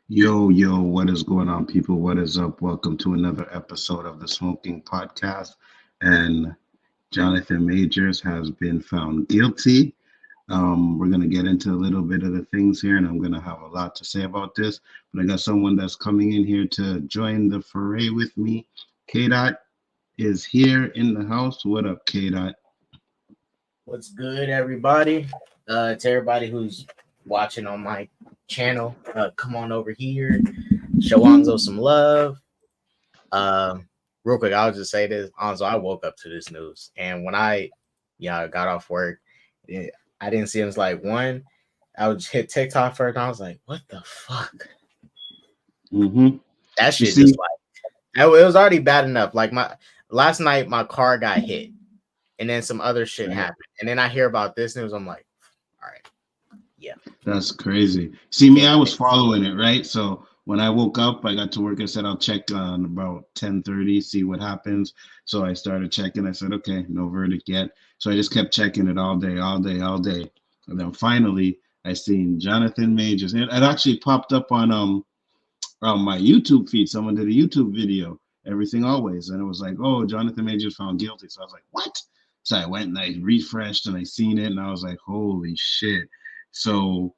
Yo, what is going on, people? What is up? Welcome to another episode of the Smoking Podcast. And Jonathan Majors has been found guilty. We're going to get into a little bit of the things here, and I'm going to have a lot to say about this. But I got someone that's coming in here to join the foray with me. K-Dot is here in the house. What up, K-Dot? What's good, everybody? To everybody who's watching on my channel, come on over here, show Anzo some love. Real quick, I'll just say this, Anzo. I woke up to this news, and when I got off work, I didn't see it. It was like one. I would hit TikTok first, and I was like, "What the fuck?" Mm-hmm. That You shit see, just like it was already bad enough. Like my last night, my car got hit. And then some other shit happened. And then I hear about this news. I'm like, all right. Yeah. that's crazy. See, me, I was following it, right? So when I woke up, I got to work. I said I'll check on about 10:30, see what happens. So I started checking. I said, okay, no verdict yet. So I just kept checking it all day, all day, all day. And then finally, I seen Jonathan Majors. And it actually popped up on my YouTube feed. Someone did a YouTube video, Everything Always, and it was like, oh, Jonathan Majors found guilty. So I was like, what? So I went and I refreshed and I seen it, and I was like, holy shit. So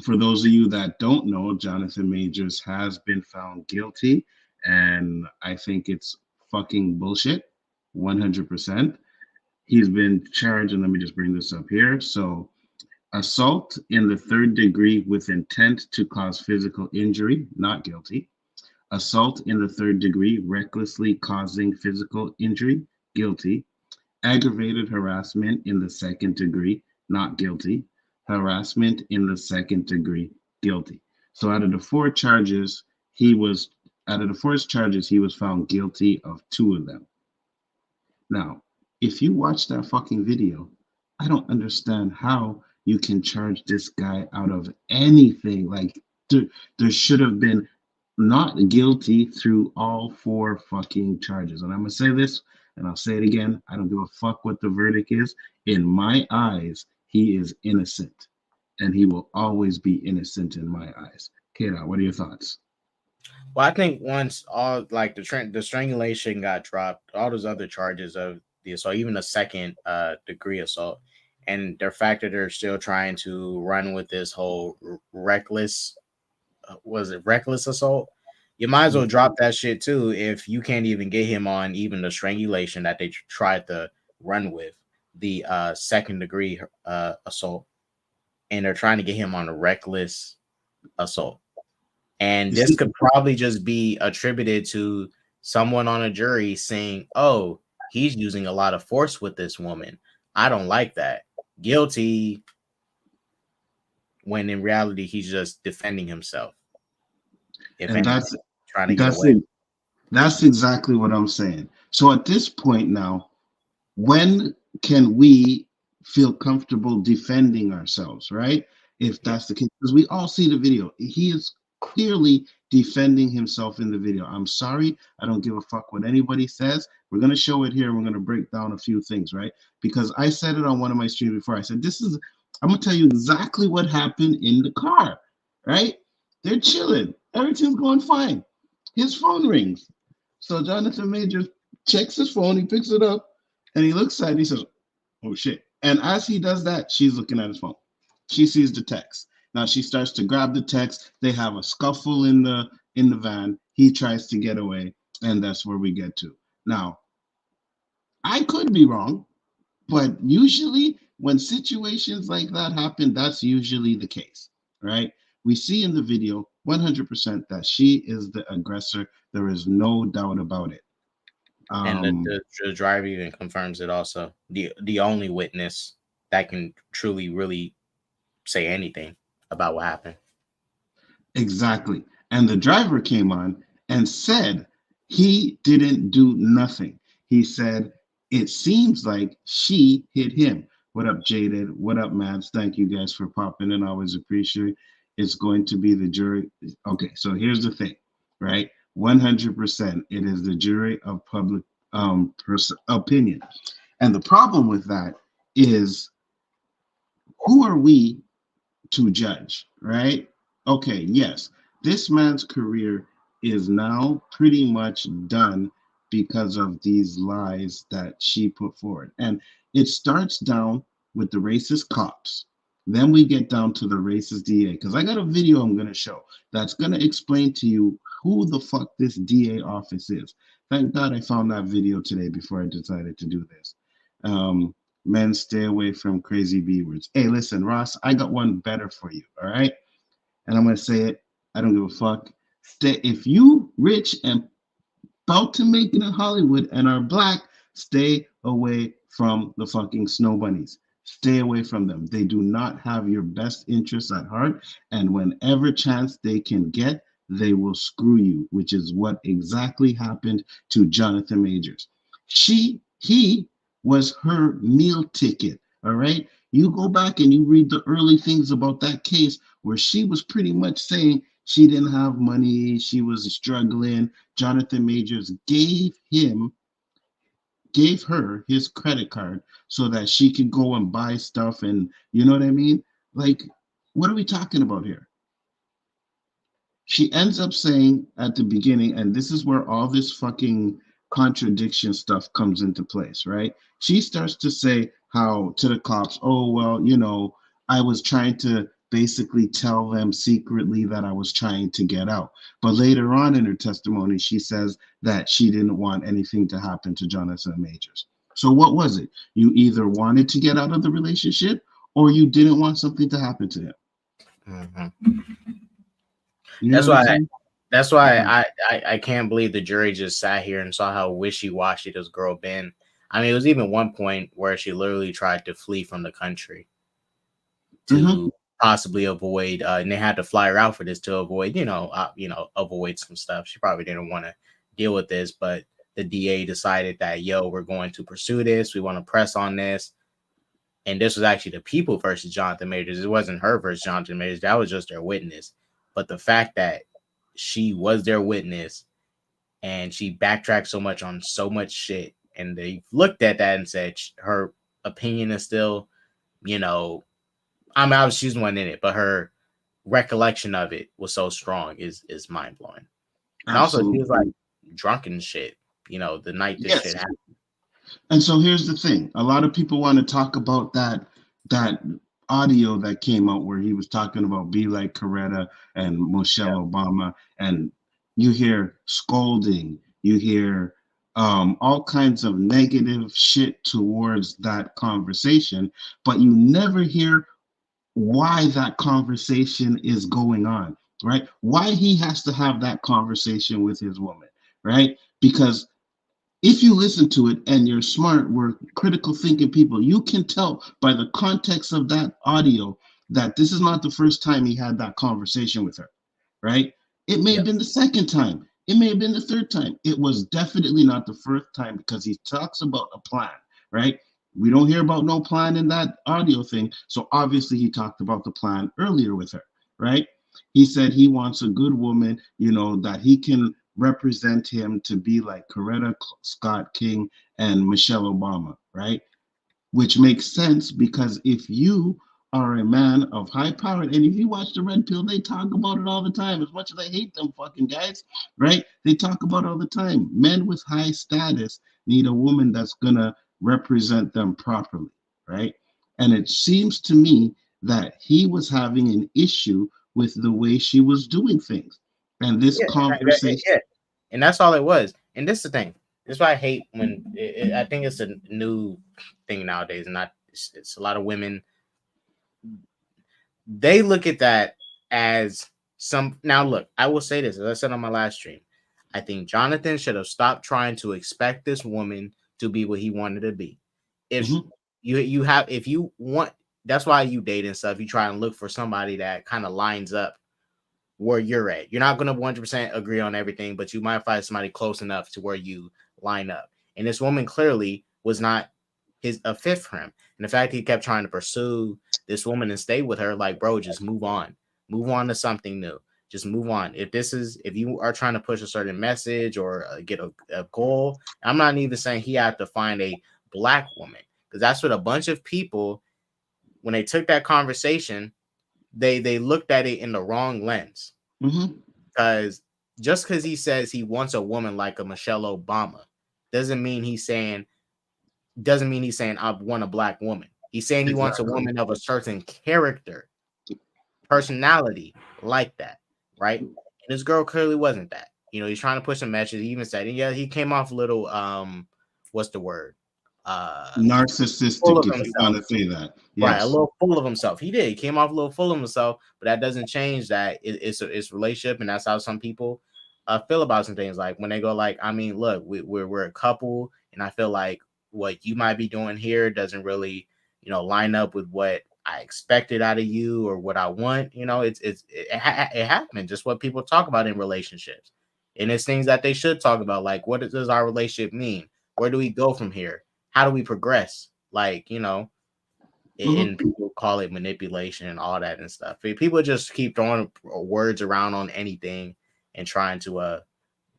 for those of you that don't know, Jonathan Majors has been found guilty, and I think it's fucking bullshit, 100%. He's been charged, and let me just bring this up here. So assault in the third degree with intent to cause physical injury, not guilty. Assault in the third degree, recklessly causing physical injury, guilty. Aggravated harassment in the second degree, not guilty. Harassment in the second degree, guilty. So he was out of the four charges, he was found guilty of two of them. Now, if you watch that fucking video, I don't understand how you can charge this guy out of anything. Like there should have been not guilty through all four fucking charges. And I'm gonna say this, and I'll say it again. I don't give a fuck what the verdict is. In my eyes, he is innocent, and he will always be innocent in my eyes. Kira, what are your thoughts? Well, I think once all like the strangulation got dropped, all those other charges of the assault, even the second degree assault, and the fact that they're still trying to run with this whole reckless was it reckless assault? You might as well drop that shit too if you can't even get him on even the strangulation that they tried to run with the second degree assault, and they're trying to get him on a reckless assault. And this could probably just be attributed to someone on a jury saying, "Oh, he's using a lot of force with this woman. I don't like that." Guilty, when in reality he's just defending himself. If And anything, that's trying to get that's away. it. That's exactly what I'm saying. So at this point now, when can we feel comfortable defending ourselves, right? If Yeah. that's the case, because we all see the video. He is clearly defending himself in the video. I'm sorry. I don't give a fuck what anybody says. We're going to show it here. And we're going to break down a few things, right? Because I said it on one of my streams before. I said, I'm going to tell you exactly what happened in the car, right? They're chilling. Everything's going fine. His phone rings. So Jonathan Majors checks his phone. He picks it up and he looks at it and he says, oh shit. And as he does that, she's looking at his phone. She sees the text. Now she starts to grab the text. They have a scuffle in the van. He tries to get away, and that's where we get to. Now, I could be wrong, but usually when situations like that happen, that's usually the case, right? We see in the video 100% that she is the aggressor. There is no doubt about it. And the, Um, the, the driver even confirms it also. The only witness that can truly really say anything about what happened. Exactly. And the driver came on and said he didn't do nothing. He said, it seems like she hit him. What up, Jaded? What up, Mads? Thank you guys for popping in. I always appreciate it. It's going to be the jury. Okay, so here's the thing, right? 100% it is the jury of public opinion. And the problem with that is who are we to judge, right? Okay, yes, This man's career is now pretty much done because of these lies that she put forward. And it starts down with the racist cops. Then we get down to the racist DA. Because I got a video I'm going to show that's going to explain to you who the fuck this DA office is. Thank God I found that video today before I decided to do this. Men, stay away from crazy B words. Hey, listen, Ross, I got one better for you. All right. And I'm going to say it. I don't give a fuck. Stay, if you rich and about to make it in Hollywood and are black, stay away from the fucking snow bunnies. Stay away from them. They do not have your best interests at heart. And whenever chance they can get, they will screw you, which is what exactly happened to Jonathan Majors. He was her meal ticket. All right. You go back and you read the early things about that case where she was pretty much saying she didn't have money, she was struggling. Jonathan Majors gave her his credit card so that she could go and buy stuff, and you know what I mean? Like, what are we talking about here? She ends up saying at the beginning, and this is where all this fucking contradiction stuff comes into place, right? She starts to say how to the cops, oh, well, I was trying to basically tell them secretly that I was trying to get out. But later on in her testimony, she says that she didn't want anything to happen to Jonathan Majors. So what was it? You either wanted to get out of the relationship or you didn't want something to happen to him. Mm-hmm. You know That's what I'm why. saying? That's why I can't believe the jury just sat here and saw how wishy-washy this girl been. I mean, it was even one point where she literally tried to flee from the country to possibly avoid, and they had to fly her out for this to avoid, avoid some stuff. She probably didn't want to deal with this, but the DA decided that, we're going to pursue this. We want to press on this. And this was actually the people versus Jonathan Majors. It wasn't her versus Jonathan Majors. That was just their witness. But the fact that she was their witness and she backtracked so much on so much shit, and they looked at that and said her opinion is still, obviously she's one in it, but her recollection of it was so strong is mind blowing. And also she was like drunk and shit, the night this shit happened. And so here's the thing. A lot of people want to talk about that audio that came out where he was talking about be like Coretta and Michelle Obama, and you hear scolding, you hear all kinds of negative shit towards that conversation, but you never hear why that conversation is going on, right? Why he has to have that conversation with his woman, right? Because if you listen to it and you're smart, we're critical thinking people, you can tell by the context of that audio that this is not the first time he had that conversation with her, right? It may have been the second time. It may have been the third time. It was definitely not the first time because he talks about a plan, right? We don't hear about no plan in that audio thing. So obviously he talked about the plan earlier with her, right? He said he wants a good woman, that he can represent him to be like Coretta Scott King and Michelle Obama, right? Which makes sense because if you are a man of high power, and if you watch the Red Pill, they talk about it all the time. As much as I hate them fucking guys, right? They talk about it all the time. Men with high status need a woman that's gonna represent them properly, right? And it seems to me that he was having an issue with the way she was doing things. And this conversation. And that's all it was. And this is the thing. This is why I hate when I think it's a new thing nowadays, and it's a lot of women. They look at that as some. Now, look, I will say this, as I said on my last stream. I think Jonathan should have stopped trying to expect this woman to be what he wanted to be. If if you want, that's why you date and stuff. You try and look for somebody that kind of lines up where you're at. You're not going to 100% agree on everything, but you might find somebody close enough to where you line up. And this woman clearly was not a fit for him. And the fact he kept trying to pursue this woman and stay with her, like, bro, just move on to something new. Just move on. If you are trying to push a certain message or get a goal, I'm not even saying he had to find a black woman, because that's what a bunch of people, when they took that conversation, they looked at it in the wrong lens. because just because he says he wants a woman like a Michelle Obama doesn't mean he's saying I want a black woman. He's saying he wants a Exactly. woman of a certain character, personality like that, right? And this girl clearly wasn't that. He's trying to push a message. He even said, yeah, he came off a little what's the word? Full Narcissistic, of if you want himself. to say that. Right, a Yes. little full of himself. He did. He came off a little full of himself, but that doesn't change that it's relationship, and that's how some people feel about some things. Like when they go, like, I mean, look, we're a couple, and I feel like what you might be doing here doesn't really, line up with what I expected out of you or what I want. It happened. Just what people talk about in relationships, and it's things that they should talk about. Like, what does our relationship mean? Where do we go from here? How do we progress? Like, and Mm-hmm. people call it manipulation and all that and stuff. People just keep throwing words around on anything and trying to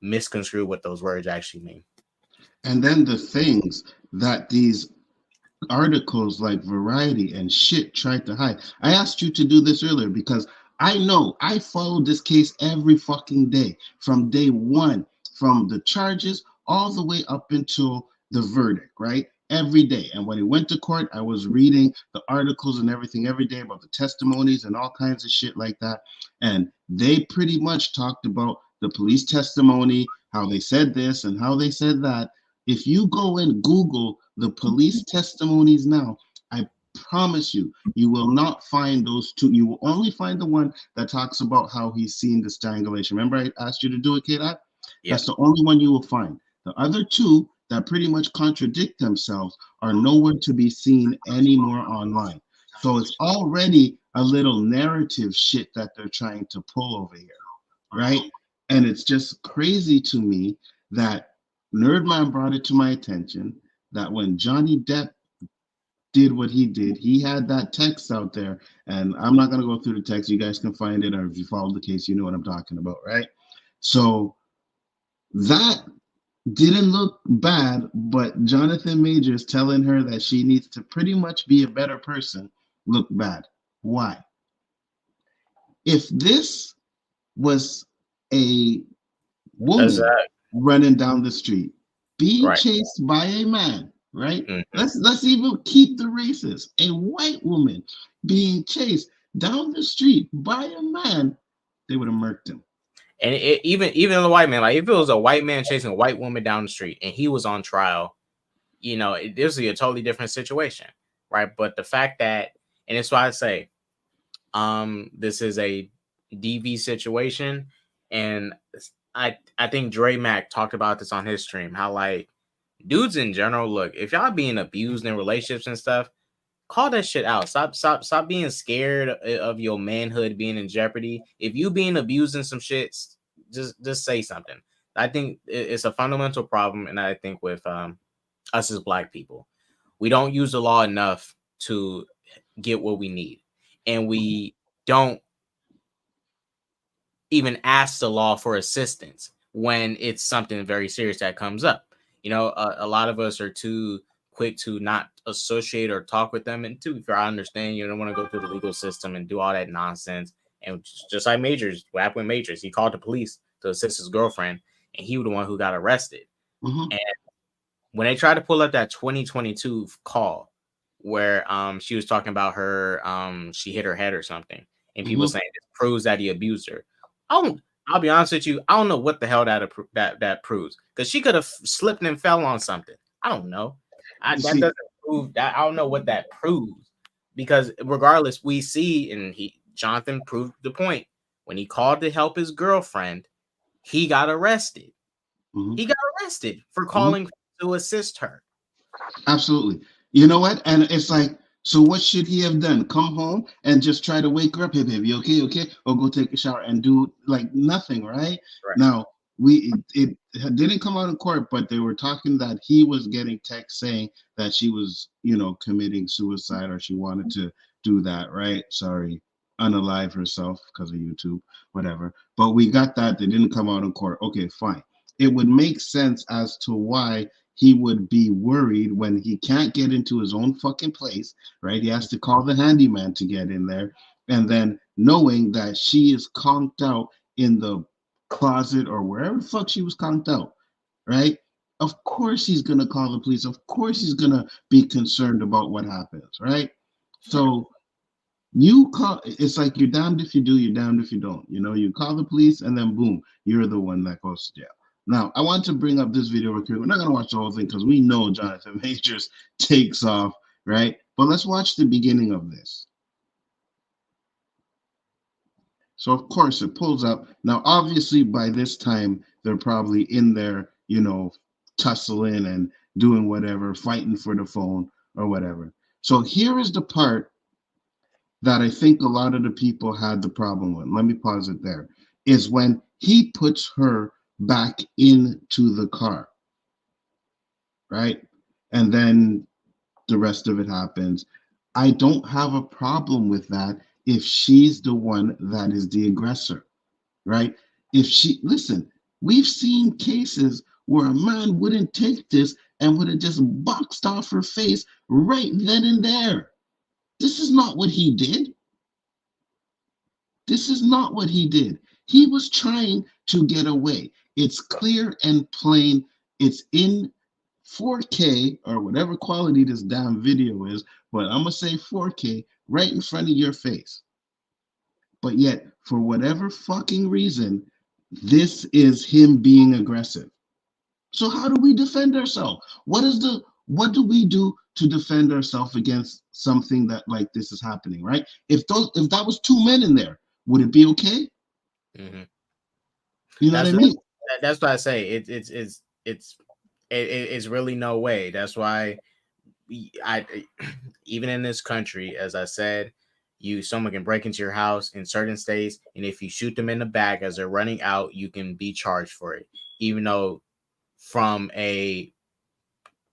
misconstrue what those words actually mean. And then the things that these articles like Variety and shit tried to hide. I asked you to do this earlier because I know I followed this case every fucking day from day one, from the charges all the way up until the verdict, right? Every day. And when it went to court, I was reading the articles and everything every day about the testimonies and all kinds of shit like that. And they pretty much talked about the police testimony, how they said this and how they said that. If you go and Google the police testimonies now, I promise you, you will not find those two. You will only find the one that talks about how he's seen the strangulation. Remember, I asked you to do it, K-Dot? Yeah. That's the only one you will find. The other two that pretty much contradict themselves are nowhere to be seen anymore online. So it's already a little narrative shit that they're trying to pull over here, right? And it's just crazy to me that Nerdman brought it to my attention that when Johnny Depp did what he did, he had that text out there. And I'm not going to go through the text. You guys can find it, or if you follow the case, you know what I'm talking about, right? So that didn't look bad, but Jonathan Majors telling her that she needs to pretty much be a better person looked bad. Why? If this was a woman Exactly. running down the street, being Right. chased by a man, right? Mhm. Let's even keep the races. A white woman being chased down the street by a man, they would have murked him. And even the white man, like if it was a white man chasing a white woman down the street and he was on trial, this would be a totally different situation, right? But the fact that, and it's why I say, this is a DV situation, and I think Dre Mac talked about this on his stream, how like dudes in general, look, if y'all being abused in relationships and stuff, call that shit out. Stop being scared of your manhood being in jeopardy. If you being abused in some shit, just say something. I think it's a fundamental problem, and I think with us as black people, we don't use the law enough to get what we need, and we don't even ask the law for assistance when it's something very serious that comes up. A lot of us are too quick to not associate or talk with them. And to be fair, I understand you don't want to go through the legal system and do all that nonsense. And just like Majors, what happened with Majors, he called the police to assist his girlfriend, and he was the one who got arrested. Mm-hmm. And when they tried to pull up that 2022 call where she was talking about her she hit her head or something, and people Mm-hmm. saying this proves that he abused her. I'll be honest with you, I don't know what the hell that proves, because she could have slipped and fell on something. I don't know. That doesn't prove that. I don't know what that proves, because regardless, we see, and Jonathan proved the point when he called to help his girlfriend, he got arrested. Mm-hmm. He got arrested for Mm-hmm. calling to assist her. Absolutely. You know what? And it's like, so what should he have done? Come home and just try to wake her up. Hey, baby, okay, okay? Or go take a shower and do like nothing, right? Right. Now, it didn't come out in court, but they were talking that he was getting texts saying that she was, committing suicide, or she wanted to do that, right? Sorry, unalive herself because of YouTube, whatever. But we got that. They didn't come out in court. Okay, fine. It would make sense as to why he would be worried when he can't get into his own fucking place, right? He has to call the handyman to get in there. And then knowing that she is conked out in the closet or wherever the fuck she was conked out, right? Of course he's gonna call the police. Of course he's gonna be concerned about what happens, right? So you call, it's like you're damned if you do, you're damned if you don't. You know, you call the police and then boom, you're the one that goes to jail. Now, I want to bring up this video real quick. We're not gonna watch the whole thing because we know Jonathan Majors takes off, right? But let's watch the beginning of this. So of course it pulls up. Now, obviously, by this time they're probably in there, you know, tussling and doing whatever, fighting for the phone or whatever. So here is the part that I think a lot of the people had the problem with. Let me pause it there. Is when he puts her back into the car, right? And then the rest of it happens. I don't have a problem with that if she's the one that is the aggressor, right? If she, listen, we've seen cases where a man wouldn't take this and would have just boxed off her face right then and there. This is not what he did. This is not what he did. He was trying to get away. It's clear and plain. It's in 4K or whatever quality this damn video is, but I'm going to say 4K right in front of your face. But yet, for whatever fucking reason, this is him being aggressive. So how do we defend ourselves? What do we do to defend ourselves against something that like this is happening, right? If that was two men in there, would it be okay? Mm-hmm. You know what I mean? That's why I say it's really no way. That's why I even in this country, as I said, someone can break into your house in certain states, and if you shoot them in the back as they're running out, you can be charged for it. Even though from a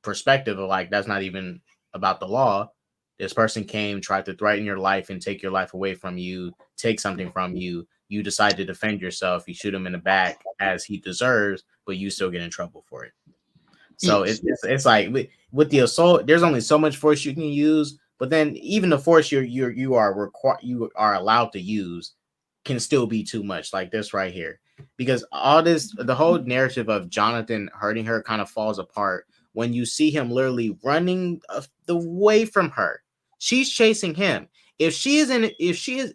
perspective of like that's not even about the law. This person came, tried to threaten your life and take your life away from you, take something from you. You decide to defend yourself. You shoot him in the back as he deserves, but you still get in trouble for it. So it's like with the assault, there's only so much force you can use. But then even the force you are allowed to use can still be too much, like this right here. Because the whole narrative of Jonathan hurting her kind of falls apart when you see him literally running the way from her. She's chasing him. If she is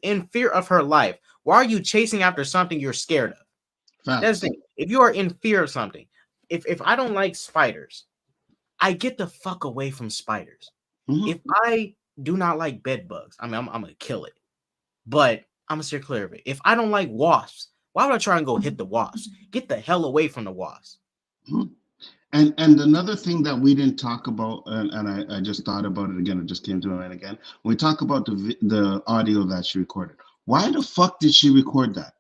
in fear of her life, why are you chasing after something you're scared of? That's the thing. If you are in fear of something, if I don't like spiders, I get the fuck away from spiders. Mm-hmm. If I do not like bed bugs, I mean, I'm gonna kill it, but I'm gonna steer clear of it. If I don't like wasps, why would I try and go hit the wasps? Get the hell away from the wasps. Mm-hmm. And another thing that we didn't talk about, and I just thought about it again, it just came to my mind again. When we talk about the audio that she recorded, why the fuck did she record that?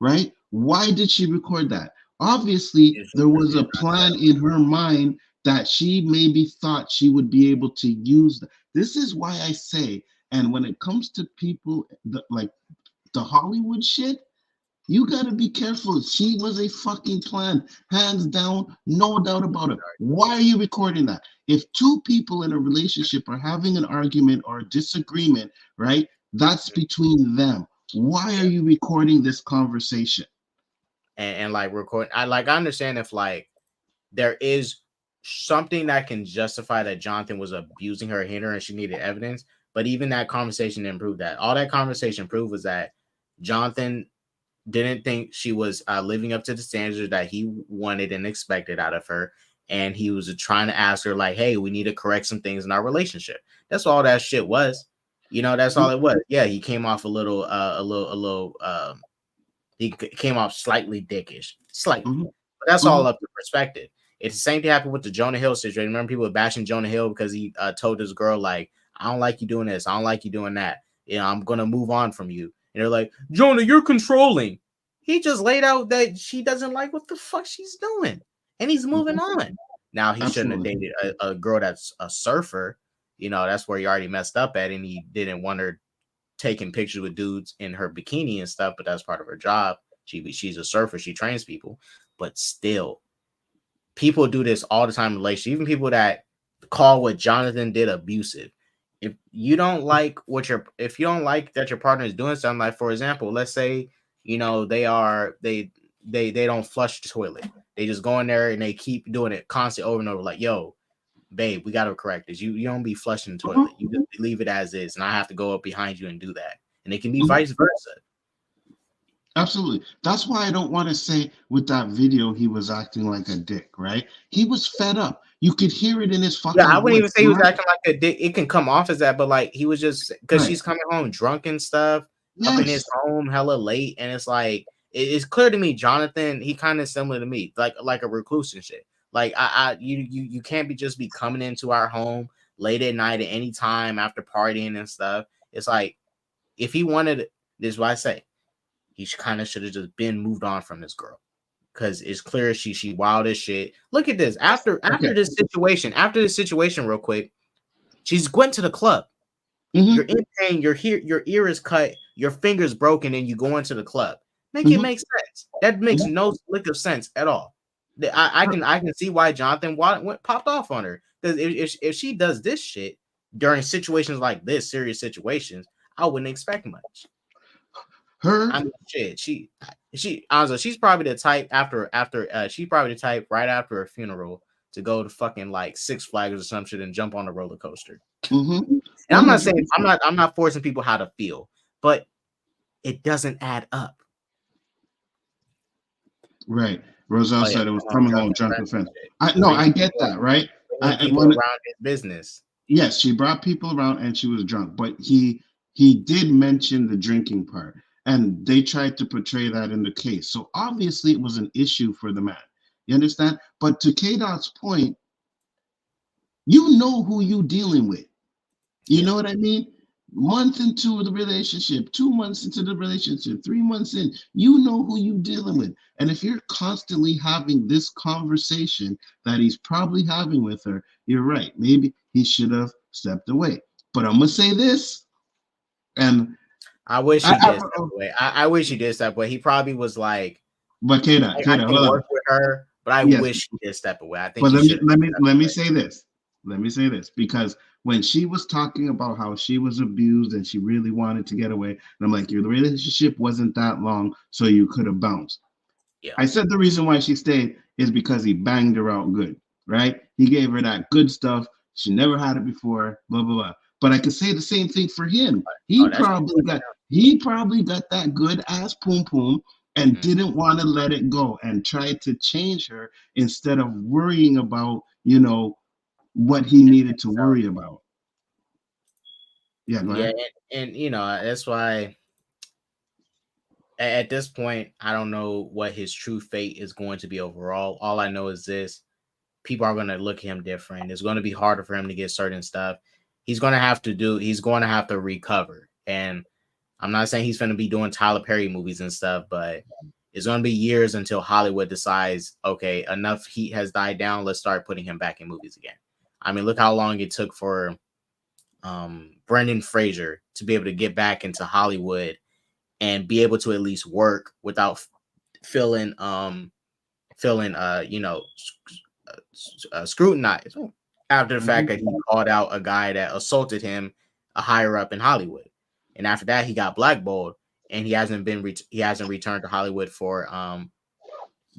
Right? Why did she record that? Obviously, there was a plan in her mind that she maybe thought she would be able to use that. This is why I say, and when it comes to people like the Hollywood shit, you got to be careful. She was a fucking plan, hands down, no doubt about it. Why are you recording that? If two people in a relationship are having an argument or a disagreement, right, that's between them. Why are you recording this conversation? And like I understand if like there is something that can justify that Jonathan was abusing her, hitting her, and she needed evidence. But even that conversation didn't prove that. All that conversation proved was that Jonathan didn't think she was living up to the standards that he wanted and expected out of her. And he was trying to ask her like, hey, we need to correct some things in our relationship. That's all that shit was. You know, that's all it was. Yeah, he came off he came off slightly dickish. Slightly. Mm-hmm. But that's all up to perspective. It's the same thing happened with the Jonah Hill situation. Remember people were bashing Jonah Hill because he told this girl, like, I don't like you doing this. I don't like you doing that. You know, I'm going to move on from you. And they're like, Jonah, you're controlling. He just laid out that she doesn't like what the fuck she's doing. And he's moving on. Now, he shouldn't have dated a girl that's a surfer. You know, that's where he already messed up at. And he didn't want her taking pictures with dudes in her bikini and stuff. But that's part of her job. She's a surfer. She trains people. But still, people do this all the time in relationships. Even people that call what Jonathan did abusive. If you don't like if you don't like that your partner is doing something, like for example, let's say, you know, they they don't flush the toilet. They just go in there and they keep doing it constantly over and over. Like, yo, babe, we got to correct this. You don't be flushing the toilet. You just leave it as is, and I have to go up behind you and do that. And it can be vice versa. Absolutely. That's why I don't want to say with that video he was acting like a dick, right? He was fed up. You could hear it in his fucking I wouldn't even voice, say he was right? acting like a dick. It can come off as that, but like he was just because Right. she's coming home drunk and stuff, up in his Yes. home hella late, and it's like it's clear to me, Jonathan. He kind of similar to me, like a recluse and shit. Like you can't be coming into our home late at night at any time after partying and stuff. It's like if he wanted, this is what I say. He kind of should have just been moved on from this girl, because it's clear she wild as shit. Look at this. After this situation, real quick, she's went to the club. You're in pain. Your ear is cut. Your finger's broken, and you go into the club. It make sense. That makes no lick of sense at all. I can see why Jonathan popped off on her, because if she does this shit during situations like this, serious situations, I wouldn't expect much. I mean, shit. She's probably the type she's probably the type right after a funeral to go to fucking like Six Flags or some shit and jump on a roller coaster. And I'm not saying I'm not forcing people how to feel, but it doesn't add up. Right. Roselle said it was coming home drunk with friends. I get that, right? People around his business. Yes, she brought people around and she was drunk, but he did mention the drinking part, and they tried to portray that in the case. So obviously it was an issue for the man. You understand? But to K-Dot's point, you know who you dealing with. You know what I mean? Month into the relationship, 2 months into the relationship, 3 months in, you know who you dealing with. And if you're constantly having this conversation that he's probably having with her, you're right. Maybe he should have stepped away. But I'm gonna say this, and I wish he did step away. I wish he did step away. He probably was like, but K-Dot, I can work with her, but I wish he did step away. I think. But let me say this. Let me say this, because when she was talking about how she was abused and she really wanted to get away, and I'm like, your relationship wasn't that long, so you could have bounced. Yeah. I said the reason why she stayed is because he banged her out good, right? He gave her that good stuff. She never had it before, blah, blah, blah. But I could say the same thing for him. He probably got that good ass poom poom and didn't want to let it go and tried to change her instead of worrying about, what he needed to worry about. Yeah, go ahead. And that's why at this point, I don't know what his true fate is going to be overall. All I know is this: people are going to look at him different. It's going to be harder for him to get certain stuff. He's going to have to recover. And I'm not saying he's going to be doing Tyler Perry movies and stuff, but it's going to be years until Hollywood decides, okay, enough heat has died down. Let's start putting him back in movies again. I mean, look how long it took for Brendan Fraser to be able to get back into Hollywood and be able to at least work without feeling scrutinized after the fact that he called out a guy that assaulted him, a higher up in Hollywood. And after that, he got blackballed, and he hasn't returned to Hollywood for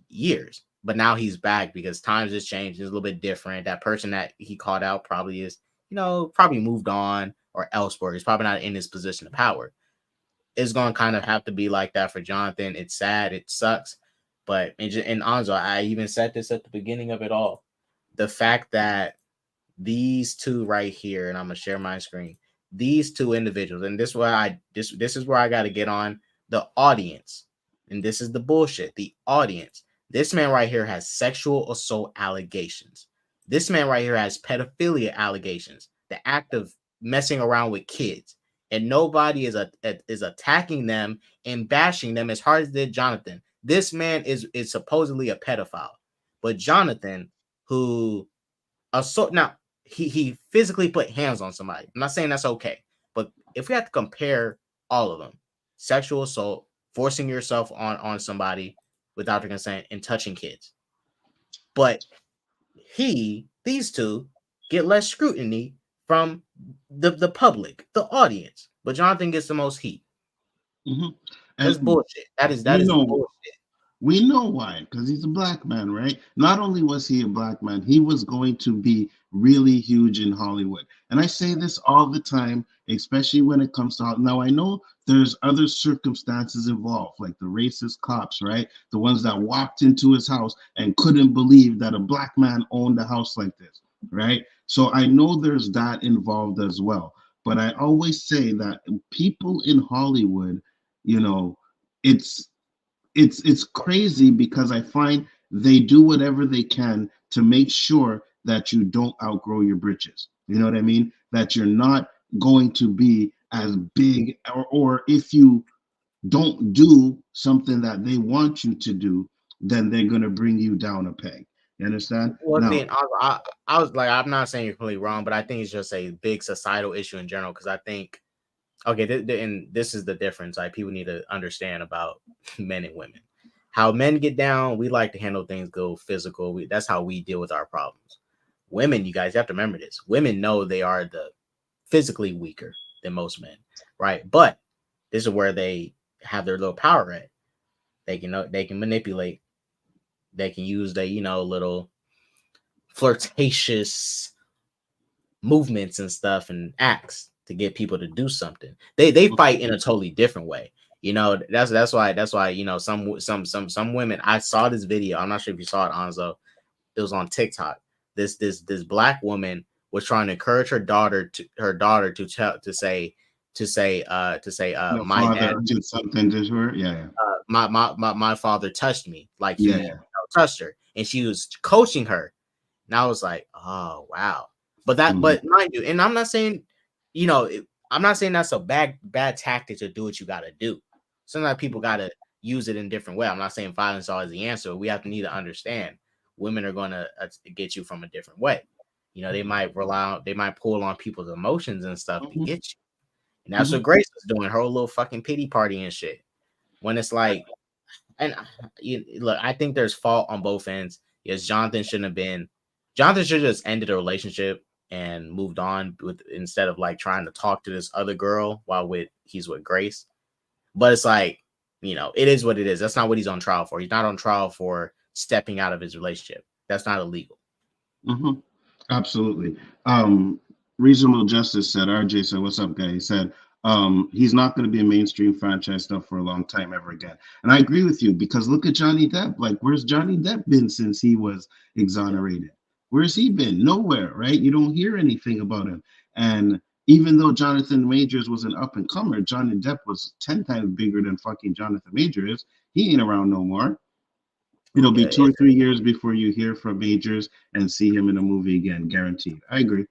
years. But now he's back because times has changed. It's a little bit different. That person that he called out probably is, probably moved on or elsewhere. He's probably not in his position of power. It's going to kind of have to be like that for Jonathan. It's sad. It sucks. But in Nzo, I even said this at the beginning of it all. The fact that these two right here, and I'm going to share my screen, these two individuals, and this is where I got to get on the audience. And this is the bullshit. The audience. This man right here has sexual assault allegations. This man right here has pedophilia allegations. The act of messing around with kids. And nobody is attacking them and bashing them as hard as did Jonathan. This man is supposedly a pedophile. But Jonathan, who now he physically put hands on somebody. I'm not saying that's okay. But if we have to compare all of them, sexual assault, forcing yourself on somebody without their consent, and touching kids. But these two get less scrutiny from the public, the audience. But Jonathan gets the most heat. That's bullshit. That is bullshit. We know why, because he's a black man, right? Not only was he a black man, he was going to be really huge in Hollywood. And I say this all the time, especially when it comes to now. I know there's other circumstances involved, like the racist cops, right? The ones that walked into his house and couldn't believe that a black man owned a house like this, right? So I know there's that involved as well. But I always say that people in Hollywood, you know, it's it's crazy because I find they do whatever they can to make sure that you don't outgrow your britches. You know what I mean? That you're not going to be as big, or if you don't do something that they want you to do, then they're going to bring you down a peg. You understand? Well, Now, then I was like, I'm not saying you're completely wrong, but I think it's just a big societal issue in general. Because I think, okay, and this is the difference. Like, people need to understand about men and women. How men get down, we like to handle things, go physical. That's how we deal with our problems. Women, you guys have to remember this. Women know they are the physically weaker than most men, right? But this is where they have their little power at. They can manipulate. They can use the little flirtatious movements and stuff and acts to get people to do something. They fight in a totally different way. That's why some women. I saw this video. I'm not sure if you saw it, Anzo. It was on TikTok. This black woman was trying to encourage her daughter to tell to say the my dad father did something to her. Yeah, yeah, my father touched me, like yeah, he yeah. touched her, and she was coaching her. And I was like, oh wow. Hmm. But mind you, and I'm not saying, I'm not saying that's a bad tactic to do what you got to do. Sometimes people got to use it in a different way. I'm not saying violence is always the answer. We have to need to understand women are going to get you from a different way. They might pull on people's emotions and stuff to Hmm. get you. And that's what Hmm. Grace was doing, her little fucking pity party and shit. When it's like, and look, I think there's fault on both ends. Yes, Jonathan shouldn't have been. Jonathan should have just ended a relationship and moved on with, instead of like trying to talk to this other girl while he's with Grace. But it's like, it is what it is. That's not what he's on trial for. He's not on trial for stepping out of his relationship. That's not illegal. Hmm. Absolutely. Um, Reasonable Justice said, RJ said, what's up, guy? He said, he's not going to be a mainstream franchise stuff for a long time ever again. And I agree with you because look at Johnny Depp. Like, where's Johnny Depp been since he was Yeah. exonerated? Where's he been? Nowhere, right? You don't hear anything about him. And even though Jonathan Majors was an up and comer, Johnny Depp was 10 times bigger than fucking Jonathan Majors. He ain't around no more. It'll be Yeah, 2 or 3 years before you hear from Majors and see him in a movie again, guaranteed. I agree.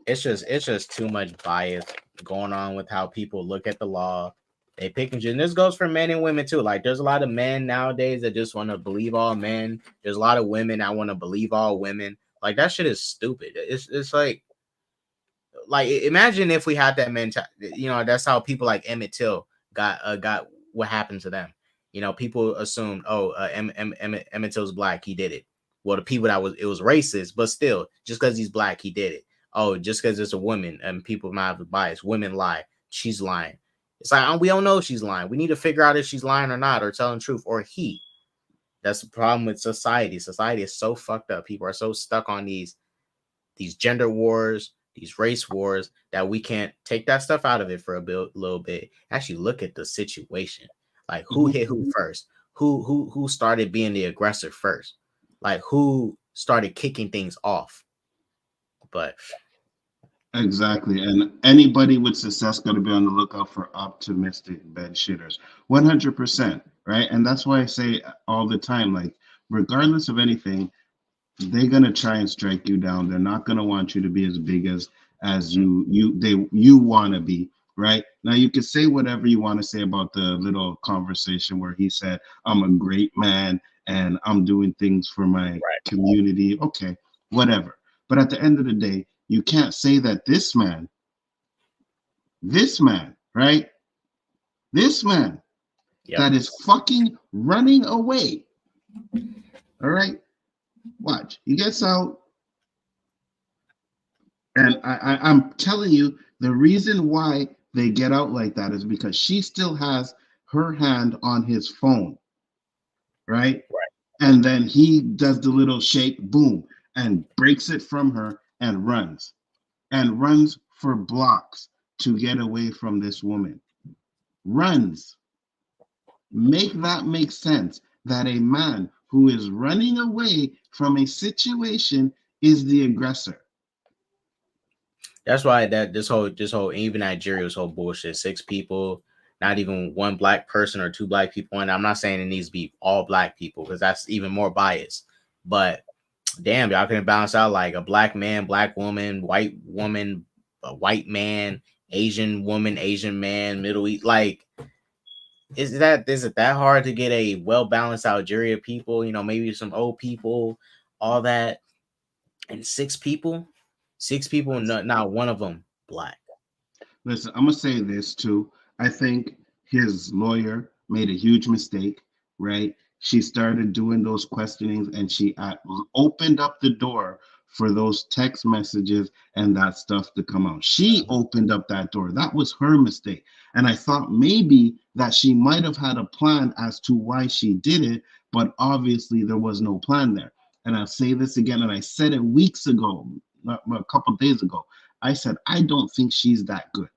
it's just too much bias going on with how people look at the law. They pick and choose. And this goes for men and women too. Like, there's a lot of men nowadays that just want to believe all men. There's a lot of women that want to believe all women. Like, that shit is stupid. It's like imagine if we had that mentality. That's how people like Emmett Till got what happened to them. People assumed, oh, Emmett Till's black, he did it. Well, the people it was racist, but still, just because he's black, he did it. Oh, just because it's a woman and people might have a bias. Women lie. She's lying. It's like, we don't know if she's lying. We need to figure out if she's lying or not, or telling the truth, or he. That's the problem with society. Society is so fucked up. People are so stuck on these gender wars, these race wars, that we can't take that stuff out of it for little bit. Actually, look at the situation. Like, who Mhm. hit who first? Who started being the aggressor first? Like, who started kicking things off? But Exactly. And anybody with success got to be on the lookout for optimistic bed shitters. 100%. Right. And that's why I say all the time, like, regardless of anything, they're gonna try and strike you down. They're not gonna want you to be as big as you want to be. Right now, you can say whatever you want to say about the little conversation where he said, "I'm a great man and I'm doing things for my right, community." Okay, whatever. But at the end of the day, you can't say that this man, right? This man yep. that is fucking running away. All right, watch. He gets out. And I'm telling you, the reason why they get out like that is because she still has her hand on his phone. right? And then he does the little shake, boom, and breaks it from her and runs for blocks to get away from this woman. Runs. Make that make sense that a man who is running away from a situation is the aggressor. That's why that this whole even Nigeria was whole bullshit. 6 people, not even one black person or 2 black people. And I'm not saying it needs to be all black people because that's even more biased. But damn, y'all can balance out like a black man, black woman, a white man, Asian woman, Asian man, Middle East. Like, is it that hard to get a well balanced Algeria people? You know, maybe some old people, all that, and 6 people. 6 people, not one of them black. Listen, I'm gonna say this too. I think his lawyer made a huge mistake, right? She started doing those questionings, and she opened up the door for those text messages and that stuff to come out. She opened up that door. That was her mistake. And I thought maybe that she might have had a plan as to why she did it, but obviously there was no plan there. And I'll say this again, and I said it weeks ago, a couple of days ago. I said, I don't think she's that good.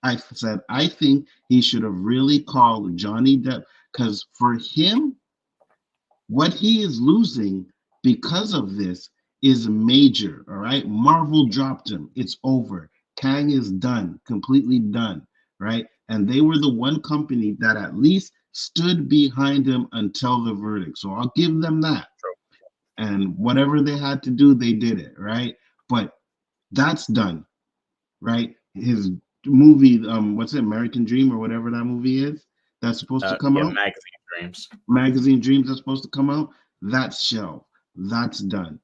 I said, I think he should have really called Johnny Depp, because for him, what he is losing because of this is major. All right. Marvel dropped him. It's over. Kang is done, completely done. Right. And they were the one company that at least stood behind him until the verdict. So I'll give them that. And whatever they had to do, they did it. Right. But that's done. Right. His movie, what's it, American Dream or whatever that movie is, that's supposed to come out. Magazine Dreams that's supposed to come out. That's shelved. That's done.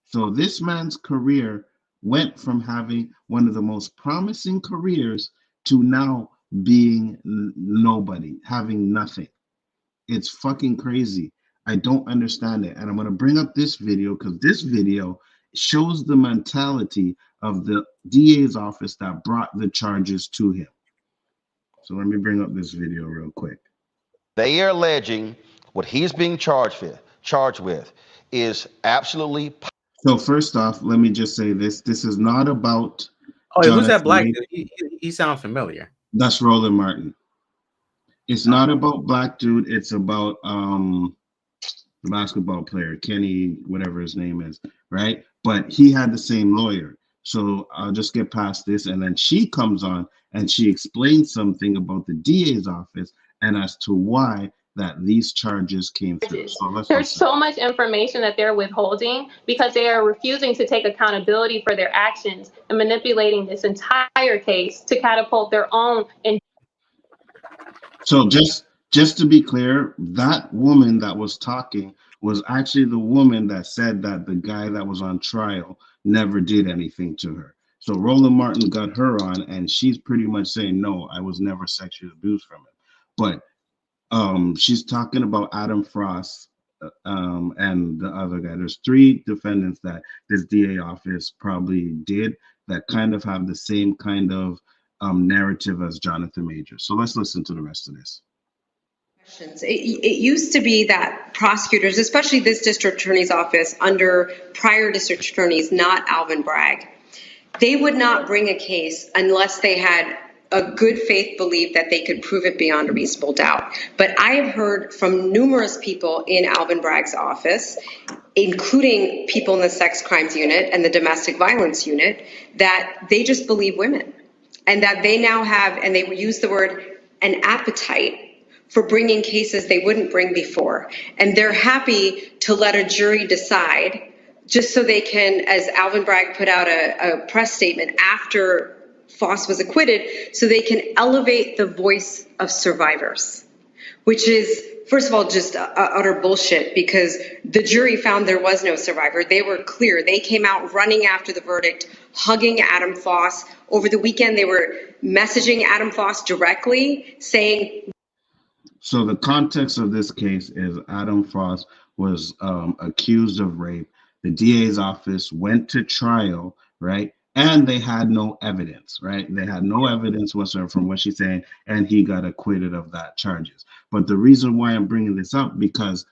So this man's career went from having one of the most promising careers to now being nobody, having nothing. It's fucking crazy. I don't understand it. And I'm going to bring up this video because this video shows the mentality of the DA's office that brought the charges to him. So let me bring up this video real quick. They are alleging what he's being charged with is absolutely. So first off, let me just say this. This is not about. Oh, who's that black dude? He sounds familiar. That's Roland Martin. It's not about black dude. It's about the basketball player, Kenny, whatever his name is, right? But he had the same lawyer. So I'll just get past this. And then she comes on and she explains something about the DA's office and as to why that these charges came through. So there's so much information that they're withholding because they are refusing to take accountability for their actions and manipulating this entire case to catapult their own. So just to be clear, that woman that was talking was actually the woman that said that the guy that was on trial never did anything to her. So Roland Martin got her on, and she's pretty much saying, no, I was never sexually abused from him. But she's talking about Adam Frost and the other guy. There's 3 defendants that this DA office probably did that kind of have the same kind of narrative as Jonathan Majors. So let's listen to the rest of this. It used to be that prosecutors, especially this district attorney's office under prior district attorneys, not Alvin Bragg, they would not bring a case unless they had a good faith belief that they could prove it beyond a reasonable doubt. But I have heard from numerous people in Alvin Bragg's office, including people in the sex crimes unit and the domestic violence unit, that they just believe women and that they now have, and they use the word, an appetite for bringing cases they wouldn't bring before. And they're happy to let a jury decide just so they can, as Alvin Bragg put out a press statement after Foss was acquitted, so they can elevate the voice of survivors, which is, first of all, just utter bullshit because the jury found there was no survivor. They were clear. They came out running after the verdict, hugging Adam Foss. Over the weekend, they were messaging Adam Foss directly saying. So the context of this case is Adam Foss was accused of rape. The DA's office went to trial, right? And they had no evidence, right? They had no evidence whatsoever from what she's saying, and he got acquitted of that charges. But the reason why I'm bringing this up, because